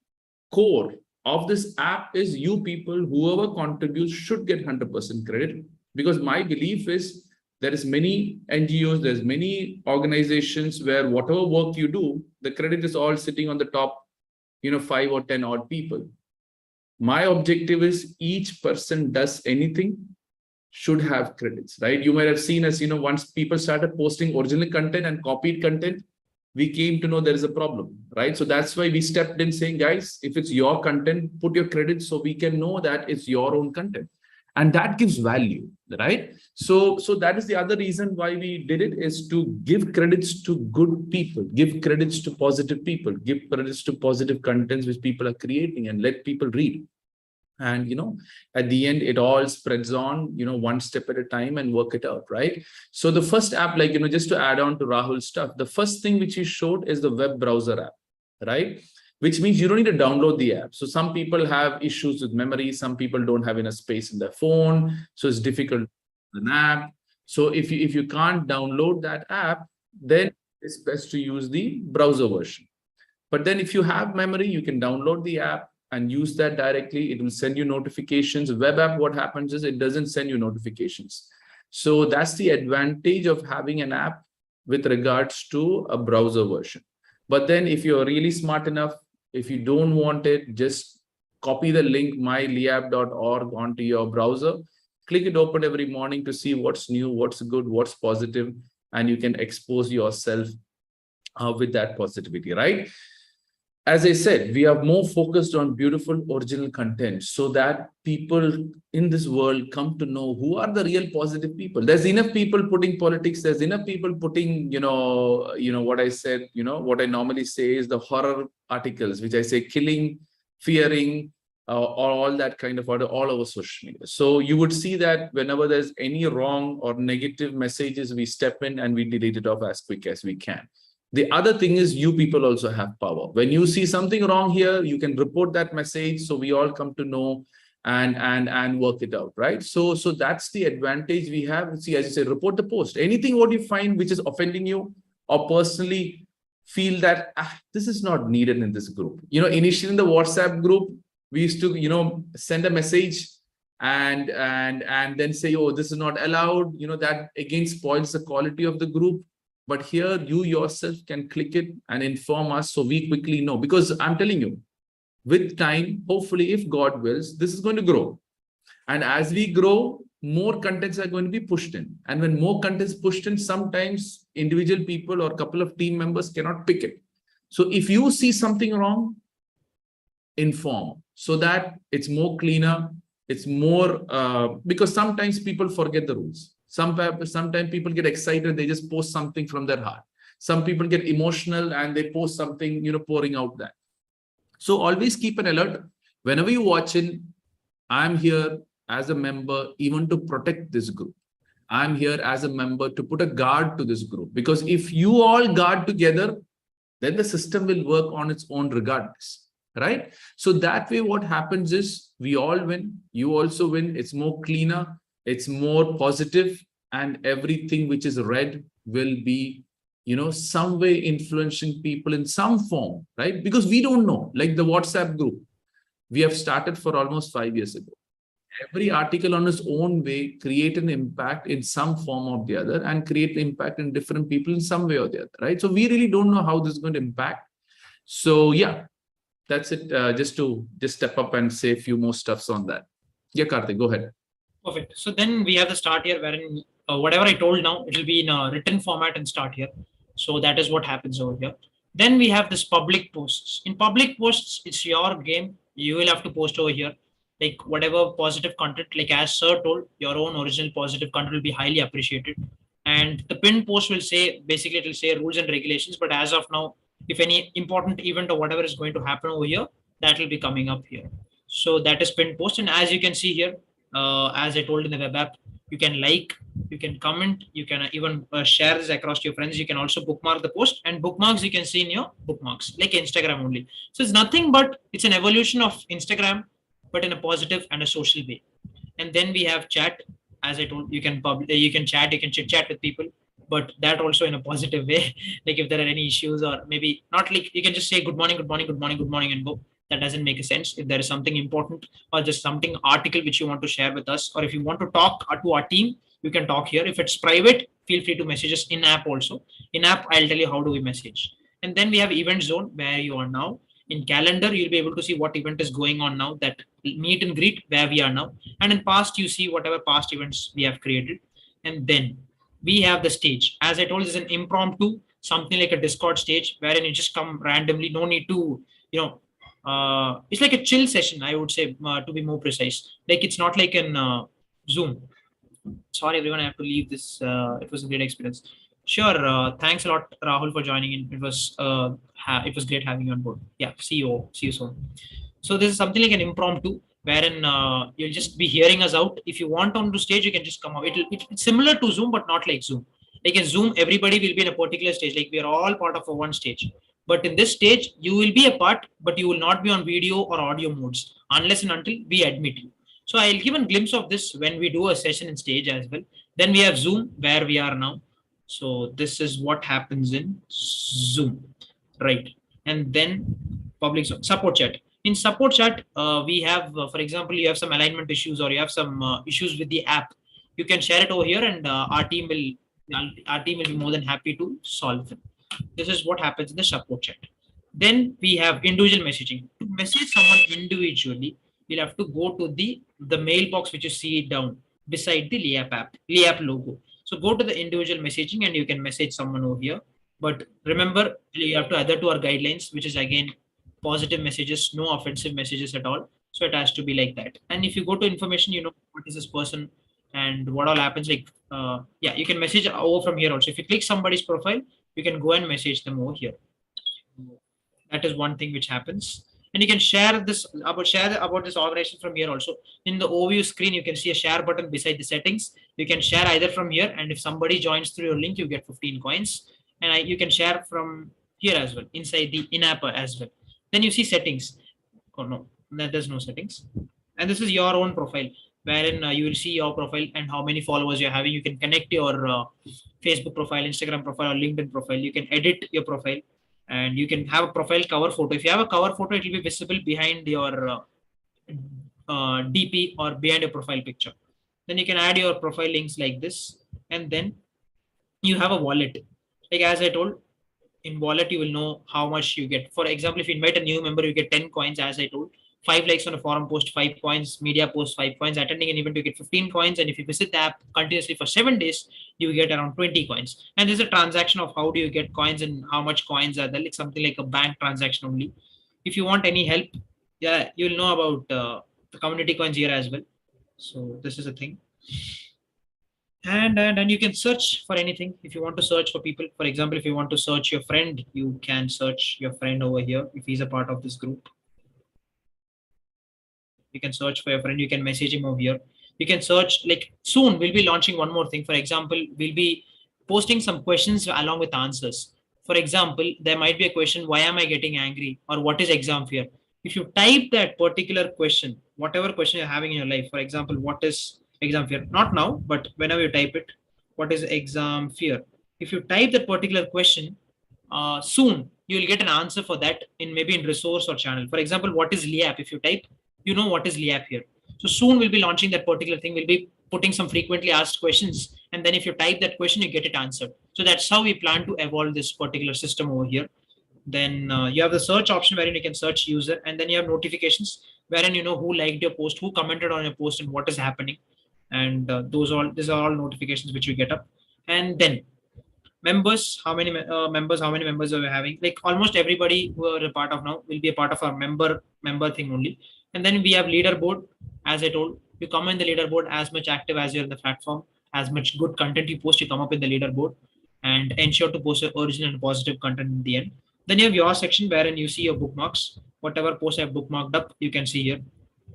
core of this app is you people, whoever contributes should get 100% credit, because my belief is there is many NGOs, there's many organizations where whatever work you do, the credit is all sitting on the top, 5 or 10 odd people. My objective is each person does anything should have credits, right? You might have seen as, once people started posting original content and copied content, we came to know there is a problem, right? So that's why we stepped in saying, guys, if it's your content, put your credits so we can know that it's your own content. And that gives value, right? So that is the other reason why we did it, is to give credits to good people, give credits to positive people, give credits to positive contents which people are creating and let people read. And, at the end, it all spreads on, one step at a time and work it out, right? So the first app, like, just to add on to Rahul's stuff, the first thing which he showed is the web browser app, right? Which means you don't need to download the app. So some people have issues with memory. Some people don't have enough space in their phone. So it's difficult to an app. So if you can't download that app, then it's best to use the browser version. But then if you have memory, you can download the app and use that directly. It will send you notifications. Web app, what happens is it doesn't send you notifications. So that's the advantage of having an app with regards to a browser version. But then if you're really smart enough, if you don't want it, just copy the link myliap.org onto your browser, click it open every morning to see what's new, what's good, what's positive, and you can expose yourself with that positivity, right? As I said, we are more focused on beautiful original content so that people in this world come to know who are the real positive people. There's enough people putting politics. There's enough people putting, what I said, what I normally say is the horror articles, which I say killing, fearing, or all that kind of order all over social media. So you would see that whenever there's any wrong or negative messages, we step in and we delete it off as quick as we can. The other thing is you people also have power. When you see something wrong here, you can report that message so we all come to know and work it out, right? So that's the advantage we have. See, as you said, report the post. Anything what you find which is offending you or personally feel that this is not needed in this group. Initially in the WhatsApp group, we used to, send a message and then say, oh, this is not allowed. That again spoils the quality of the group. But here you yourself can click it and inform us so we quickly know. Because I'm telling you, with time, hopefully, if God wills, this is going to grow. And as we grow, more contents are going to be pushed in. And when more contents pushed in, sometimes individual people or a couple of team members cannot pick it. So if you see something wrong, inform so that it's more cleaner. It's more, because sometimes people forget the rules. Sometimes people get excited, they just post something from their heart. Some people get emotional and they post something, pouring out that. So always keep an alert. Whenever you watch it, I'm here as a member even to protect this group. I'm here as a member to put a guard to this group, because if you all guard together, then the system will work on its own regardless, right? So that way, what happens is we all win, you also win. It's more cleaner, it's more positive, and everything which is red will be, some way influencing people in some form, right? Because we don't know, like the WhatsApp group, we have started for almost 5 years ago. Every article on its own way create an impact in some form or the other, and create impact in different people in some way or the other, right? So we really don't know how this is going to impact. So yeah, that's it. Just step up and say a few more stuffs on that. Yeah, Karthik, go ahead. Perfect. So then we have the start here, wherein whatever I told now, it will be in a written format and start here. So that is what happens over here. Then we have this public posts. In public posts, it's your game. You will have to post over here, like whatever positive content, like as sir told, your own original positive content will be highly appreciated. And the pinned post will say, basically it will say rules and regulations. But as of now, if any important event or whatever is going to happen over here, that will be coming up here. So that is pinned post. And as you can see here, as I told in the web app, you can like, you can comment, you can even share this across to your friends. You can also bookmark the post, and bookmarks you can see in your bookmarks, like Instagram only. So it's nothing but it's an evolution of Instagram, but in a positive and a social way. And then we have chat. As I told, you can you can chat, you can chit chat with people, but that also in a positive way. Like if there are any issues, or maybe not, like you can just say good morning, good morning, good morning, good morning, and go. That doesn't make a sense. If there is something important or just something article which you want to share with us, or if you want to talk to our team, you can talk here. If it's private, feel free to message us in app also. In app, I'll tell you how do we message. And then we have event zone, where you are now. In calendar, you'll be able to see what event is going on now, that meet and greet where we are now. And in past, you see whatever past events we have created. And then we have the stage. As I told, it's an impromptu, something like a Discord stage, wherein you just come randomly, no need to, it's like a chill session, I would say, to be more precise. Like it's not like in Zoom. Sorry, everyone, I have to leave this. It was a great experience. Sure. Thanks a lot, Rahul, for joining in. It was great having you on board. Yeah. See you soon. So this is something like an impromptu, wherein you'll just be hearing us out. If you want on to stage, you can just come up. It's similar to Zoom, but not like Zoom. Like in Zoom, everybody will be in a particular stage. Like we are all part of a one stage. But in this stage, you will be a part, but you will not be on video or audio modes unless and until we admit you. So I'll give a glimpse of this when we do a session in stage as well. Then we have Zoom, where we are now. So this is what happens in Zoom, right? And then public support chat. In support chat, we have, for example, you have some alignment issues, or you have some issues with the app. You can share it over here, and our team will be more than happy to solve it. This is what happens in the support chat. Then we have individual messaging. To message someone individually, you'll have to go to the mailbox, which you see down beside the LIAP logo. So go to the individual messaging, and you can message someone over here. But remember, you have to adhere to our guidelines, which is again positive messages, no offensive messages at all. So it has to be like that. And if you go to information, you know what is this person and what all happens. Like yeah, you can message over from here also. If you click somebody's profile, you can go and message them over here. That is one thing which happens. And you can share about this organization from here also. In the overview screen, you can see a share button beside the settings. You can share either from here, and if somebody joins through your link, you get 15 coins. And you can share from here as well, inside the in-app as well. Then you see settings. Oh no, there's no settings. And this is your own profile, wherein you will see your profile and how many followers you're having. You can connect your Facebook profile, Instagram profile, or LinkedIn profile. You can edit your profile, and you can have a profile cover photo. If you have a cover photo, it will be visible behind your DP or behind your profile picture. Then you can add your profile links like this, and then you have a wallet. Like as I told, in wallet you will know how much you get. For example, if you invite a new member, you get 10 coins, as I told. 5 likes on a forum post, 5 coins, media post, 5 coins, attending an event, you get 15 coins. And if you visit the app continuously for 7 days, you get around 20 coins. And there's a transaction of how do you get coins and how much coins are there, like something like a bank transaction only. If you want any help, yeah, you'll know about the community coins here as well. So this is a thing. And you can search for anything. If you want to search for people, for example, if you want to search your friend, you can search your friend over here if he's a part of this group. You can search for your friend, you can message him over here. You can search, like soon we'll be launching one more thing. For example, we'll be posting some questions along with answers. For example, there might be a question, why am I getting angry? Or what is exam fear? If you type that particular question, whatever question you're having in your life, for example, what is exam fear? Not now, but whenever you type it, what is exam fear? If you type that particular question, soon you will get an answer for that in maybe in resource or channel. For example, what is LIAP? If you type, you know what is LIAP here. So soon we'll be launching that particular thing. We'll be putting some frequently asked questions, and then if you type that question, you get it answered. So that's how we plan to evolve this particular system over here. Then you have the search option wherein you can search user, and then you have notifications wherein you know who liked your post, who commented on your post, and what is happening. And these are all notifications which you get up. And then members, how many members are we having? Like almost everybody who are a part of now will be a part of our member thing only. And then we have leaderboard. As I told you, come in the leaderboard as much active as you're in the platform, as much good content you post, you come up in the leaderboard, and ensure to post original and positive content in the end. Then you have your section wherein you see your bookmarks. Whatever post I have bookmarked up, you can see here.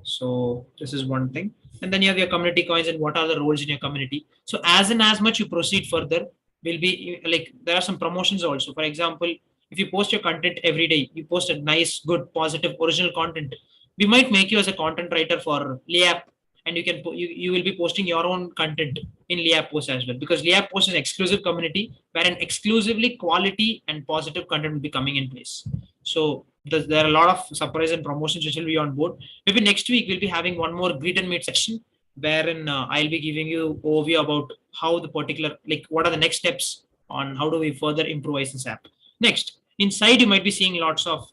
So this is one thing. And then you have your community coins and what are the roles in your community. So as much you proceed further, will be like there are some promotions also. For example, if you post your content every day, you post a nice, good, positive, original content, we might make you as a content writer for LIAP, and you will be posting your own content in LIAP post as well, because LIAP post is an exclusive community wherein exclusively quality and positive content will be coming in place. So there are a lot of surprise and promotions which will be on board. Maybe next week we'll be having one more greet and meet session wherein I'll be giving you overview about how the particular, like what are the next steps on how do we further improvise this app. Next, inside you might be seeing lots of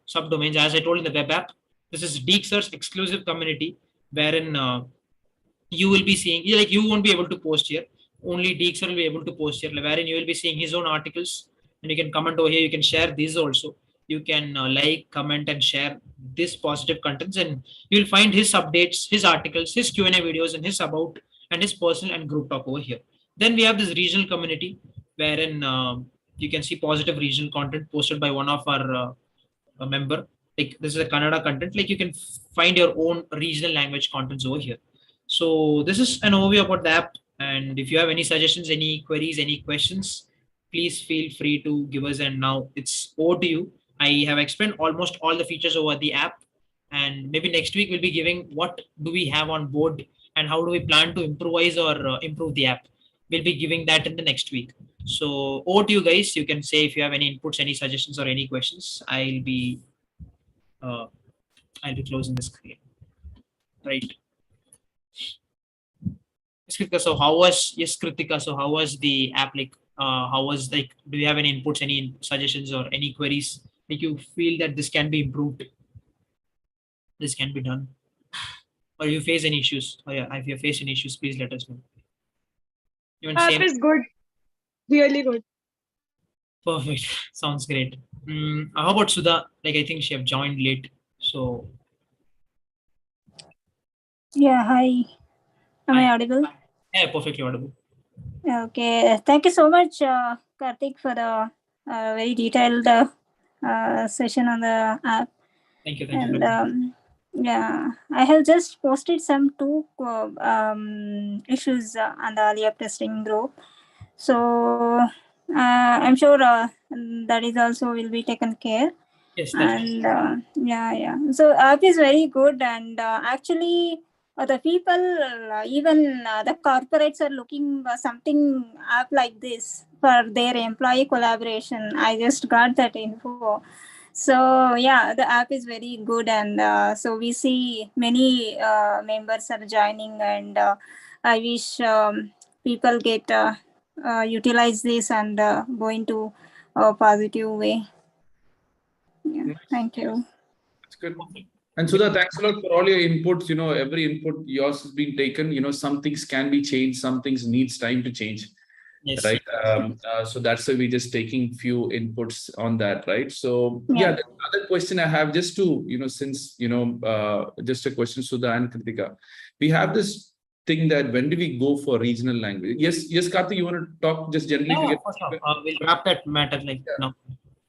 subdomains. As I told in the web app, this is Deekser's exclusive community wherein you will be seeing, like you won't be able to post here. Only Deekser will be able to post here, wherein you will be seeing his own articles, and you can comment over here. You can share these also. You can like, comment, and share this positive contents, and you will find his updates, his articles, his Q&A videos, and his about and his personal and group talk over here. Then we have this regional community wherein you can see positive regional content posted by one of our member. Like this is a Kannada content. Like you can find your own regional language contents over here. So this is an overview about the app. And if you have any suggestions, any queries, any questions, please feel free to give us. And now it's over to you. I have explained almost all the features over the app, and maybe next week we'll be giving what do we have on board and how do we plan to improvise or improve the app. We'll be giving that in the next week. So over to you guys. You can say if you have any inputs, any suggestions, or any questions. I'll be closing the screen. Right. Kritika, so how was Kritika? So how was the app? Like, how was, like? Do you have any inputs, any suggestions, or any queries? Like you feel that this can be improved, this can be done, or you face any issues? Oh yeah, if you face any issues, please let us know. Even App is good, really good. Perfect. Sounds great. How about Sudha? Like I think she have joined late, so. Yeah, hi. Am I audible? Yeah, perfectly audible. Okay, thank you so much, Karthik, for the very detailed session on the app. Thank you. And yeah, I have just posted some two issues on the LIAP testing group. So I'm sure that is also will be taken care. Yes. And yeah. So app is very good, and actually the people, even the corporates are looking something app like this for their employee collaboration. I just got that info. So yeah, the app is very good, and so we see many members are joining, and I wish people get utilize this and go into a positive way. Yeah, thank you. That's good. And Sudha, thanks a lot for all your inputs. Every input yours has been taken. Some things can be changed, some things needs time to change. Yes. Right. So that's why we're just taking few inputs on that. Right. So yeah, the other question I have, just to, since, just a question, Sudha and Kritika, we have this thing that when do we go for regional language? Yes, Karthik, you want to talk just generally? We'll wrap that matter now.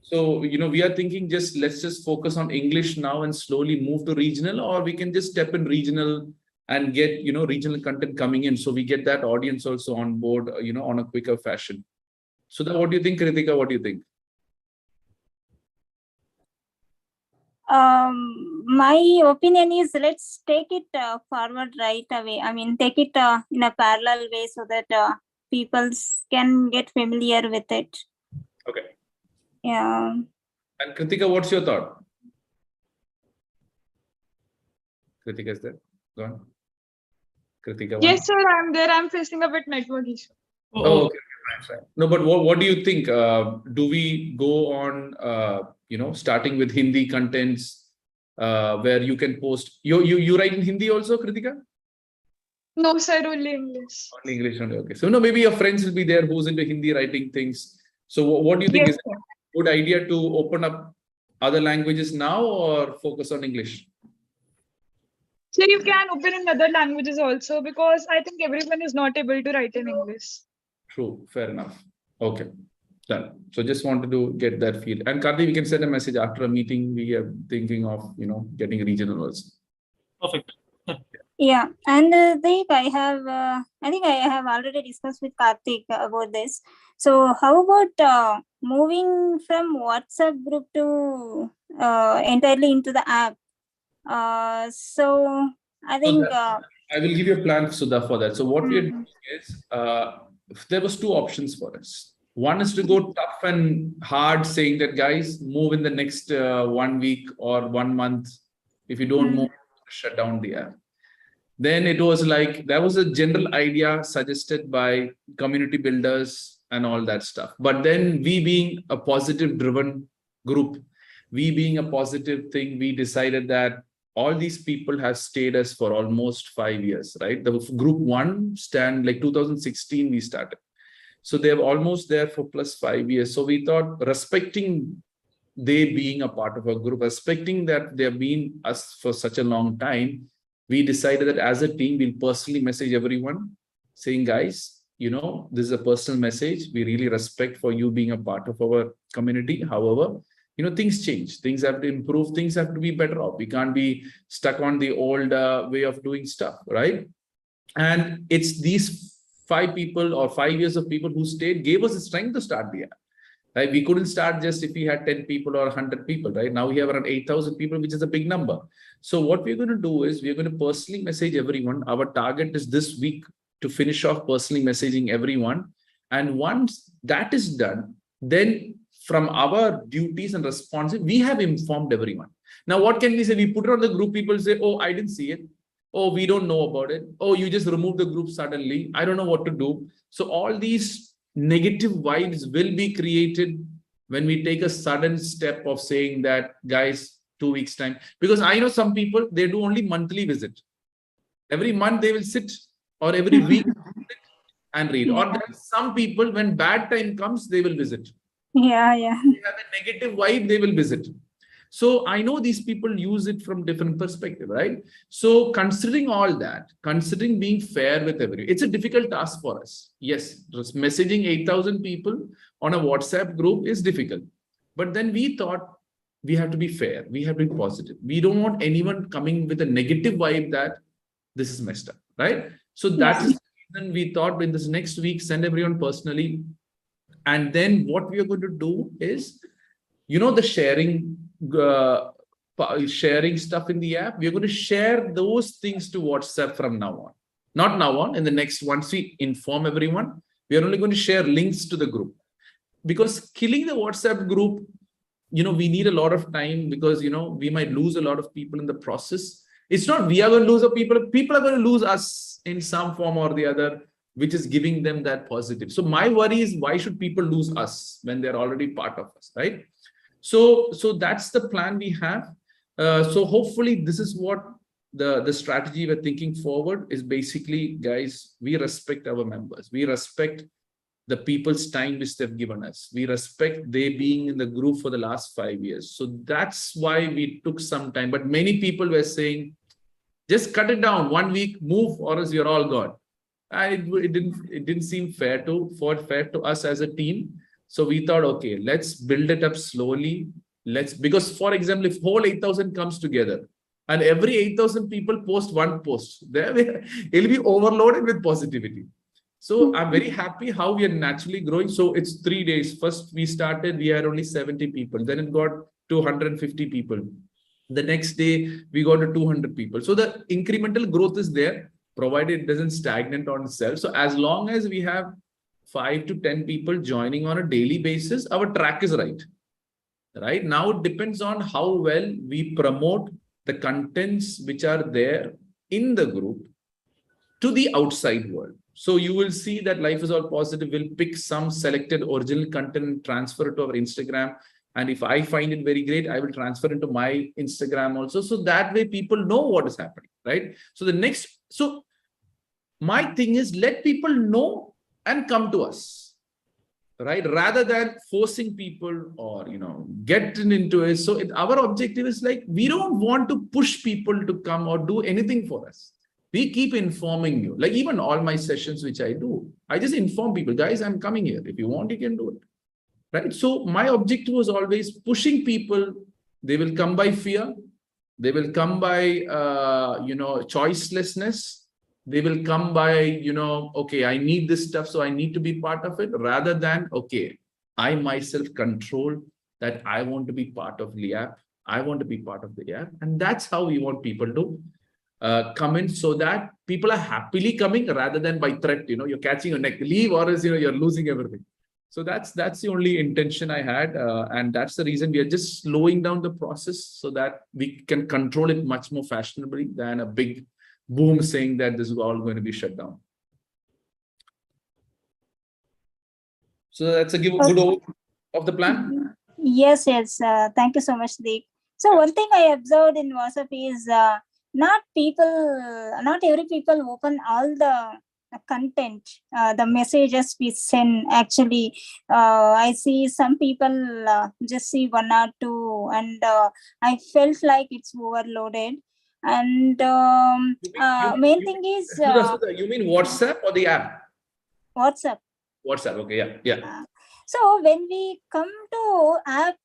So, we are thinking let's just focus on English now and slowly move to regional, or we can just step in regional and get, regional content coming in. So we get that audience also on board, on a quicker fashion. So what do you think, Kritika? What do you think? My opinion is let's take it forward right away. I mean, take it in a parallel way so that people can get familiar with it. Okay. Yeah. And Kritika, what's your thought? Kritika is there? Go on. Kritika. Yes, sir, I'm there. I'm facing a bit network issue. Oh, okay. Fine. No, but what do you think? Do we go on, starting with Hindi contents where you can post? You write in Hindi also, Kritika? No, sir, only English. Only English only. Okay. So maybe your friends will be there who's into Hindi writing things. So what do you think Yes, is a good idea to open up other languages now or focus on English? So you can open in other languages also because I think everyone is not able to write in English. True. Fair enough. Okay. Done. So just wanted to get that feel. And Karthi, we can send a message after a meeting. We are thinking of, getting regional also. Perfect. Yeah, and I think I have already discussed with Karthik about this. So how about moving from WhatsApp group to entirely into the app? So I think I will give you a plan, Sudha, for that. So what we are doing is there was two options for us. One is to go tough and hard, saying that guys, move in the next 1 week or 1 month. If you don't move, shut down the app. Then it was like, that was a general idea suggested by community builders and all that stuff. But then we being a positive driven group, we being a positive thing, we decided that all these people have stayed us for almost 5 years, right? The group one stand like 2016 we started. So they're almost there for plus 5 years. So we thought, respecting they being a part of our group, respecting that they've been us for such a long time, we decided that as a team, we'll personally message everyone saying, guys, this is a personal message. We really respect for you being a part of our community. However, things change, things have to improve, things have to be better off. We can't be stuck on the old way of doing stuff, right? And it's these 5 people or 5 years of people who stayed gave us the strength to start the app. Right? We couldn't start just if we had 10 people or 100 people, right? Now we have around 8,000 people, which is a big number. So what we're going to do is we're going to personally message everyone. Our target is this week to finish off personally messaging everyone. And once that is done, then from our duties and responsibilities, we have informed everyone. Now, what can we say? We put it on the group, people say, oh, I didn't see it. Oh, we don't know about it. Oh, you just removed the group suddenly. I don't know what to do. So all these negative vibes will be created when we take a sudden step of saying that, guys, 2 weeks time. Because I know some people, they do only monthly visit. Every month they will sit, or every week and read. Or there are some people, when bad time comes, they will visit. Yeah. They have a negative vibe, they will visit. So I know these people use it from different perspective, right? So considering all that, considering being fair with everyone, it's a difficult task for us. Yes, messaging 8,000 people on a WhatsApp group is difficult. But then we thought we have to be fair. We have to be positive. We don't want anyone coming with a negative vibe that this is messed up, right? So that is the reason we thought in this next week, send everyone personally. And then what we are going to do is, the sharing stuff in the app, we're going to share those things to WhatsApp from now on. Not now on, in the next, once we inform everyone, we are only going to share links to the group. Because killing the WhatsApp group, we need a lot of time because, we might lose a lot of people in the process. It's not we are going to lose people are going to lose us in some form or the other, which is giving them that positive. So my worry is, why should people lose us when they're already part of us, right? So that's the plan we have. So hopefully this is what the strategy we're thinking forward is. Basically, guys, we respect our members. We respect the people's time which they've given us. We respect they being in the group for the last 5 years. So that's why we took some time. But many people were saying, just cut it down 1 week, move, or else you're all gone. It didn't seem fair to us as a team. So we thought, okay, let's build it up slowly. Because, for example, if whole 8,000 comes together, And every 8,000 people post one post. It'll be overloaded with positivity. So I'm very happy how we are naturally growing. So it's 3 days. First we started, we had only 70 people. Then it got to 150 people. The next day we got to 200 people. So the incremental growth is there, provided it doesn't stagnate on itself. So as long as we have 5 to 10 people joining on a daily basis, our track is right. Right now, it depends on how well we promote the contents which are there in the group to the outside world. So you will see that Life is All Positive will pick some selected original content and transfer it to our Instagram. And if I find it very great, I will transfer into my Instagram also. So that way people know what is happening, right? So my thing is, let people know and come to us, right? Rather than forcing people or, getting into it. So our objective is like, we don't want to push people to come or do anything for us. We keep informing you. Like even all my sessions, which I do, I just inform people, guys, I'm coming here. If you want, you can do it. Right. So my objective was always pushing people. They will come by fear. They will come by, choicelessness. They will come by, okay, I need this stuff, so I need to be part of it, rather than, okay, I myself control that I want to be part of LIAP. I want to be part of the LIAP. And that's how we want people to come in, so that people are happily coming rather than by threat, you're catching your neck, leave, or else, you're losing everything. So that's the only intention I had. And that's the reason we are just slowing down the process so that we can control it much more fashionably than a big boom saying that this is all going to be shut down. So that's a good overview of the plan. Yes. Thank you so much, Deep. So one thing I observed in WhatsApp is not every people open all the content, the messages we send. Actually, I see some people just see 1 or 2, and I felt like it's overloaded. And main thing is, you mean WhatsApp or the app? WhatsApp. Okay, yeah. So when we come to app,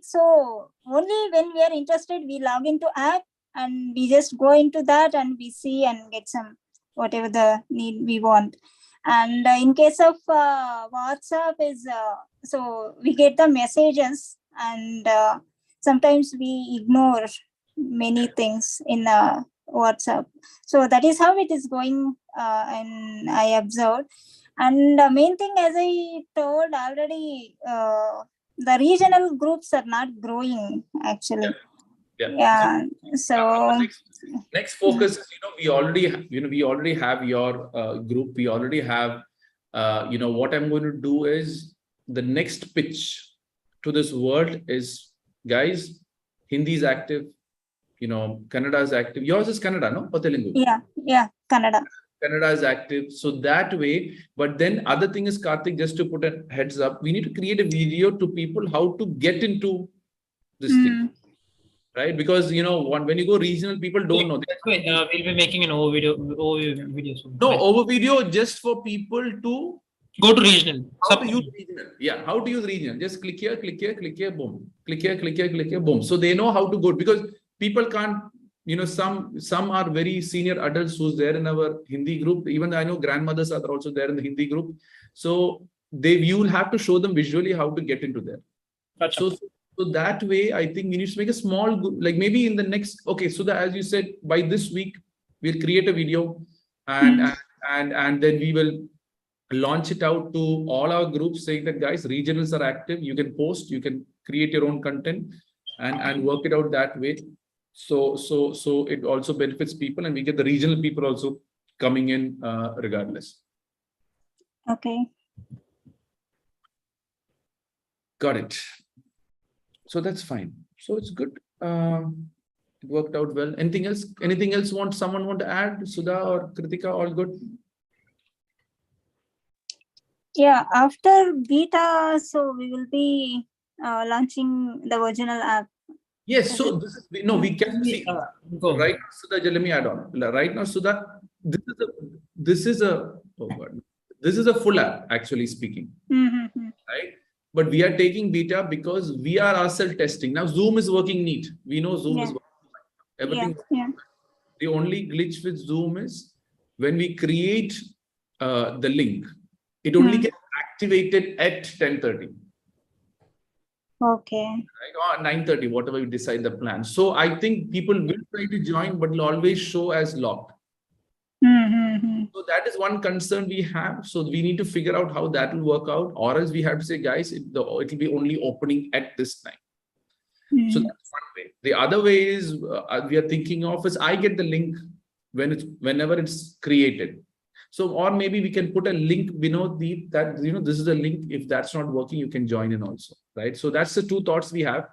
so only when we are interested, we log into app and we just go into that and we see and get some whatever the need we want. And in case of WhatsApp is, so we get the messages, and sometimes we ignore many things in WhatsApp. So that is how it is going, and I observed. And the main thing, as I told already, the regional groups are not growing actually. Yeah. So next focus is, we already have your group. We already have, what I'm going to do is, the next pitch to this world is, guys, Hindi is active, Kannada is active. Yours is Kannada, no? Or Telugu? Yeah, Kannada. Kannada is active. So that way, but then other thing is, Karthik, just to put a heads up, we need to create a video to people how to get into this thing. Right? Because, when you go regional, people don't know. We'll be making an over video. No, over video just for people to go to regional. How to use regional. Yeah, how to use regional. Just click here, boom. Click here, boom. So they know how to go, because people can't, some are very senior adults who's there in our Hindi group. Even I know grandmothers are also there in the Hindi group. So you will have to show them visually how to get into there. Gotcha. So that way, I think we need to make a small group, like maybe in the next, okay, so as you said, by this week, we'll create a video and then we will launch it out to all our groups saying that, guys, regionals are active. You can post, you can create your own content and work it out that way. So it also benefits people, and we get the regional people also coming in regardless. Okay. Got it. So that's fine. So it's good. It worked out well. Anything else? Someone want to add? Sudha or Kritika, all good? Yeah, after beta, so we will be launching the original app. Yes, so this is, we can see right now, Sudha, let me add on. Right now, Sudha, this is a full app, actually speaking. Right? But we are taking beta because we are ourselves testing. Now Zoom is working neat. We know Zoom is working. Everything. Yeah. The only glitch with Zoom is when we create the link, it only gets activated at 10:30. Okay. Right? Or 9:30, whatever you decide the plan. So I think people will try to join, but will always show as locked. So that is one concern we have. So we need to figure out how that will work out, or else we have to say, guys, it will be only opening at this time. So that's one way. The other way is we are thinking of is I get the link whenever it's created. So, or maybe we can put a link below that, this is a link. If that's not working, you can join in also, right? So that's the two thoughts we have.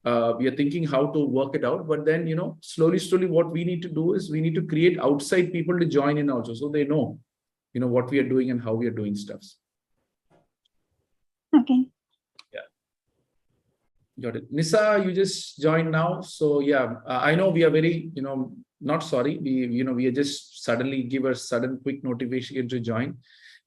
We are thinking how to work it out, but then, slowly, what we need to do is we need to create outside people to join in also. So they know, what we are doing and how we are doing stuffs. Okay. Got it. Nisa, you just joined now. So yeah, I know we are very, not sorry. We are just suddenly give a sudden quick notification to join,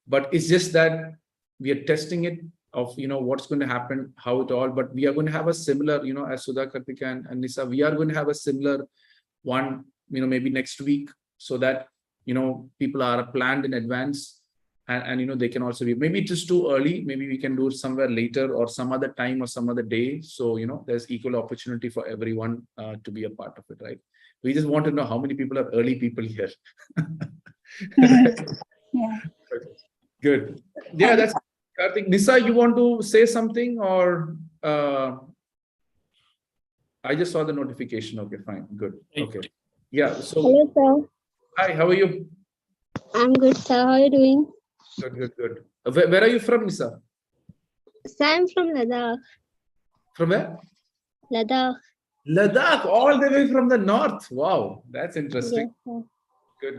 but it's just that we are testing it of, what's going to happen, how it all, but we are going to have a similar, as Sudha, Kartika and Nisa, we are going to have a similar one, maybe next week, so that, people are planned in advance. And they can also be, maybe it is too early, maybe we can do it somewhere later or some other time or some other day. So, there's equal opportunity for everyone to be a part of it, right? We just want to know how many people are early people here. Yeah. Good. Yeah, that's Karthik. Nisa, you want to say something or I just saw the notification. Okay, fine. Good. Okay. Yeah. So, hello, sir. Hi, how are you? I'm good, sir. How are you doing? Good. Where are you from, Nisa? So I'm from Ladakh. From where? Ladakh. Ladakh, all the way from the north. Wow, that's interesting. Yes,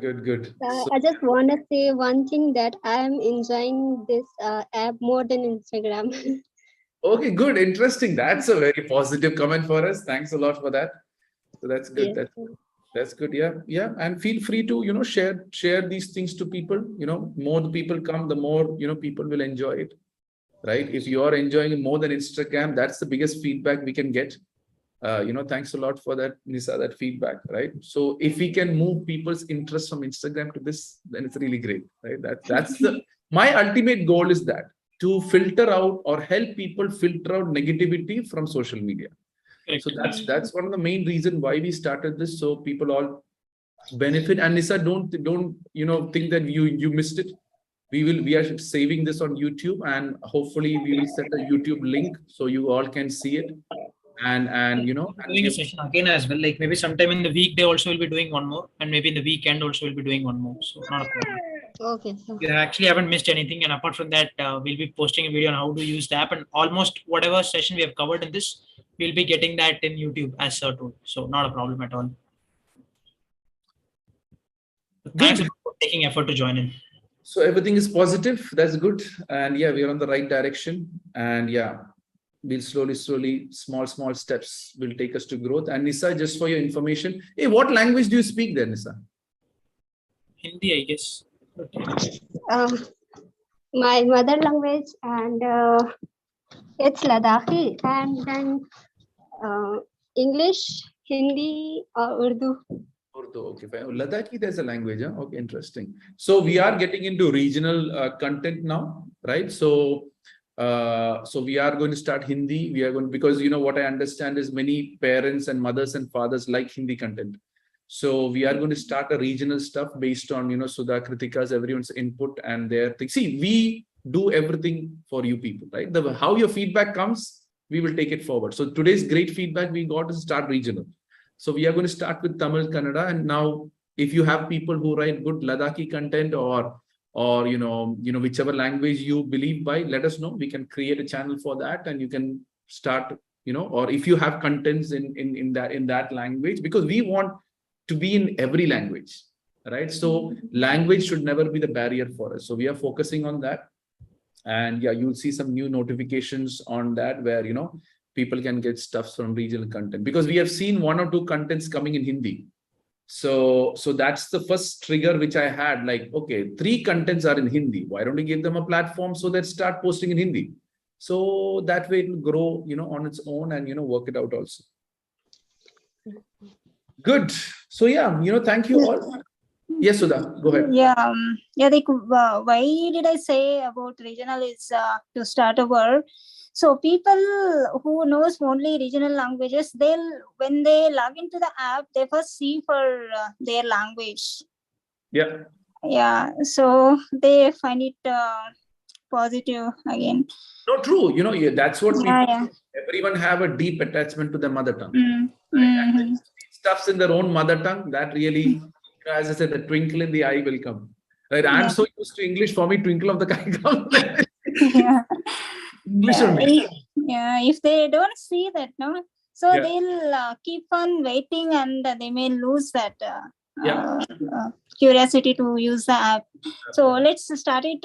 sir. Good. So, I just want to say one thing, that I am enjoying this app more than Instagram. okay, good. Interesting. That's a very positive comment for us. Thanks a lot for that. So that's good. Yes, That's good. Yeah. And feel free to, share these things to people. More the people come, the more, people will enjoy it. Right. If you are enjoying it more than Instagram, that's the biggest feedback we can get. Thanks a lot for that, Nisa, that feedback, right? So if we can move people's interest from Instagram to this, then it's really great, right? That's my ultimate goal is that to filter out or help people filter out negativity from social media. Correct. So that's one of the main reasons why we started this, so people all benefit. And Nisa, don't think that you missed it. We are saving this on YouTube, and hopefully we will set a YouTube link so you all can see it. And doing a session again as well, like maybe sometime in the weekday also we'll be doing one more, and maybe in the weekend also we'll be doing one more, so not a problem. okay, sir. You actually haven't missed anything, and apart from that we'll be posting a video on how to use the app, and almost whatever session we have covered in this, we'll be getting that in YouTube as Sir told, so not a problem at all. Thanks for taking effort to join in. So everything is positive. That's good. And yeah, we're on the right direction. And yeah, we'll slowly, small steps will take us to growth. And Nisa, just for your information, hey, what language do you speak there, Nisa? Hindi, I guess. My mother language, and it's Ladakhi, and then English, Hindi, or Urdu. Urdu, okay. Ladakhi, there's a language. Huh? Okay, interesting. So we are getting into regional content now, right? So we are going to start Hindi. We are going, because what I understand is many parents and mothers and fathers like Hindi content. So we are going to start a regional stuff based on, Sudha, Kritika's, everyone's input and their thing. See, we do everything for you people, right? How your feedback comes, we will take it forward. So today's great feedback we got is start regional. So we are going to start with Tamil, Kannada, and now if you have people who write good Ladakhi content or whichever language you believe by, let us know. We can create a channel for that, and you can start, or if you have contents in that language, because we want to be in every language, right? So language should never be the barrier for us. So we are focusing on that, and yeah, you'll see some new notifications on that where people can get stuff from regional content, because we have seen 1 or 2 contents coming in Hindi. So that's the first trigger which I had, like, okay, 3 contents are in Hindi. Why don't we give them a platform so that start posting in Hindi? So that way it will grow, on its own and, work it out also. Good. So yeah, thank you all. Yes, Sudha, go ahead. Yeah, like why did I say about regional is to start over. So people who knows only regional languages, when they log into the app, they first see for their language. Yeah. Yeah, so they find it positive again. No, true. That's what Yeah. everyone have a deep attachment to their mother tongue. Mm. Right? And when Mhm. stuffs in their own mother tongue, that really, as I said, the twinkle in the eye will come. Right? I'm Yeah. so used to English. For me, twinkle of the eye comes. Yeah. English Yeah, only. if they don't see that, no, so Yeah. they'll keep on waiting, and they may lose that Yeah. curiosity to use the app. So let's start it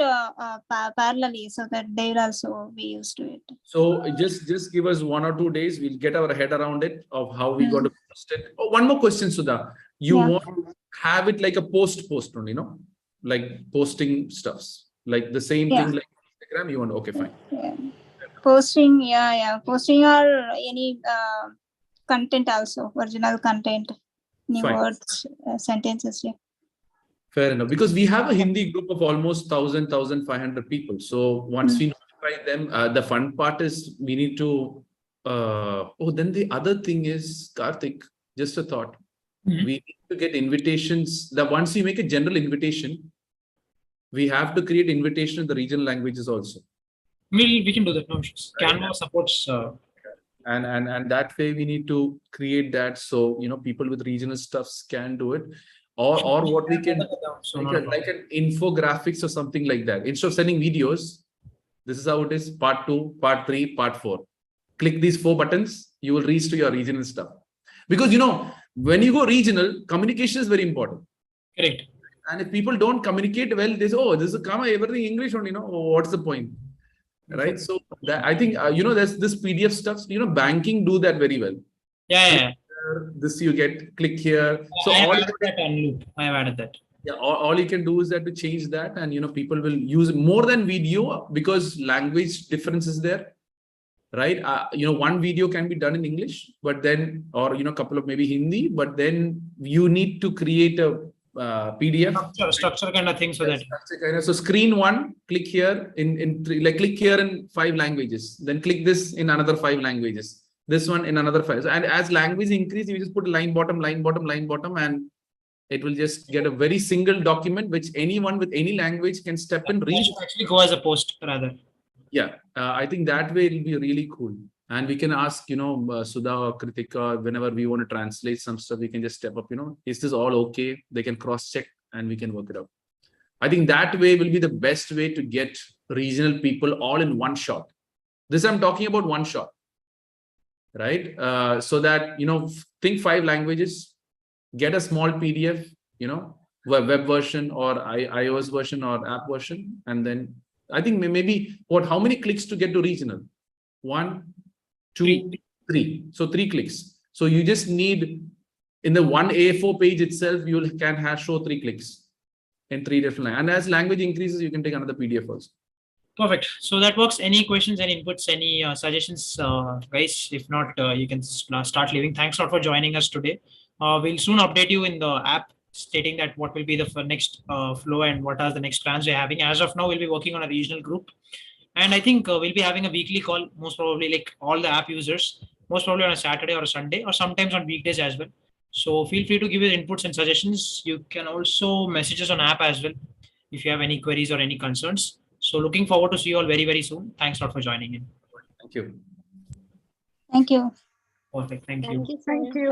parallelly, so that they'll also be used to it. So just give us 1 or 2 days. We'll get our head around it of how we got to post it. Oh, one more question, Sudha. You Yeah. want to have it like a post only, like posting stuffs, like the same Yeah. thing like Instagram. You want? Okay, fine. Yeah. Posting, posting or any content also, original content, new Fine. words, sentences. Yeah. Fair enough. Because we have a Hindi group of almost 1,500 people. So once we notify them, the fun part is we need to. Then the other thing is, Karthik, just a thought. We need to get invitations. Once we make a general invitation, we have to create invitation in the regional languages also. We can do that. No issues. Canva supports. And that way we need to create that, so people with regional stuffs can do it, or what we can like an infographics or something like that. Instead of sending videos, this is how it is: part 2, part 3, part 4. Click these 4 buttons, you will reach to your regional stuff. Because when you go regional, communication is very important. Correct. And if people don't communicate well, they say, oh, this is everything English only, what's the point? Right? So that, I think, there's this PDF stuff, banking do that very well. Yeah. This you get, click here. So I have added that. Yeah, all you can do is that to change that, and people will use more than video, because language difference is there, right? One video can be done in English, but then, or couple of maybe Hindi, but then you need to create a PDF structure kind of thing, so that so screen 1, click here in 3, like click here in 5 languages, then click this in another 5 languages, this one in another 5. And as language increase, you just put line bottom, and it will just get a very single document which anyone with any language can step and read. Actually go as a post rather. Yeah, I think that way it'll be really cool. And we can ask, Sudha or Kritika, whenever we want to translate some stuff, we can just step up, is this all okay? They can cross check and we can work it out. I think that way will be the best way to get regional people all in one shot. This I'm talking about one shot, right? So that, think 5 languages, get a small PDF, web version or iOS version or app version. And then I think maybe how many clicks to get to regional? 1, 2, 3. So 3 clicks. So you just need, in the one A4 page itself, you can show 3 clicks in 3 different languages. And as language increases, you can take another PDF also. Perfect. So that works. Any questions, any inputs, any suggestions, guys? If not, you can start leaving. Thanks a lot for joining us today. We'll soon update you in the app, stating that what will be the next flow and what are the next plans we're having. As of now, we'll be working on a regional group. And I think we'll be having a weekly call, most probably, like all the app users, most probably on a Saturday or a Sunday, or sometimes on weekdays as well. So feel free to give your inputs and suggestions. You can also message us on app as well if you have any queries or any concerns. So looking forward to see you all very, very soon. Thanks a lot for joining in. Thank you. Thank you. Perfect. Thank you. Thank you.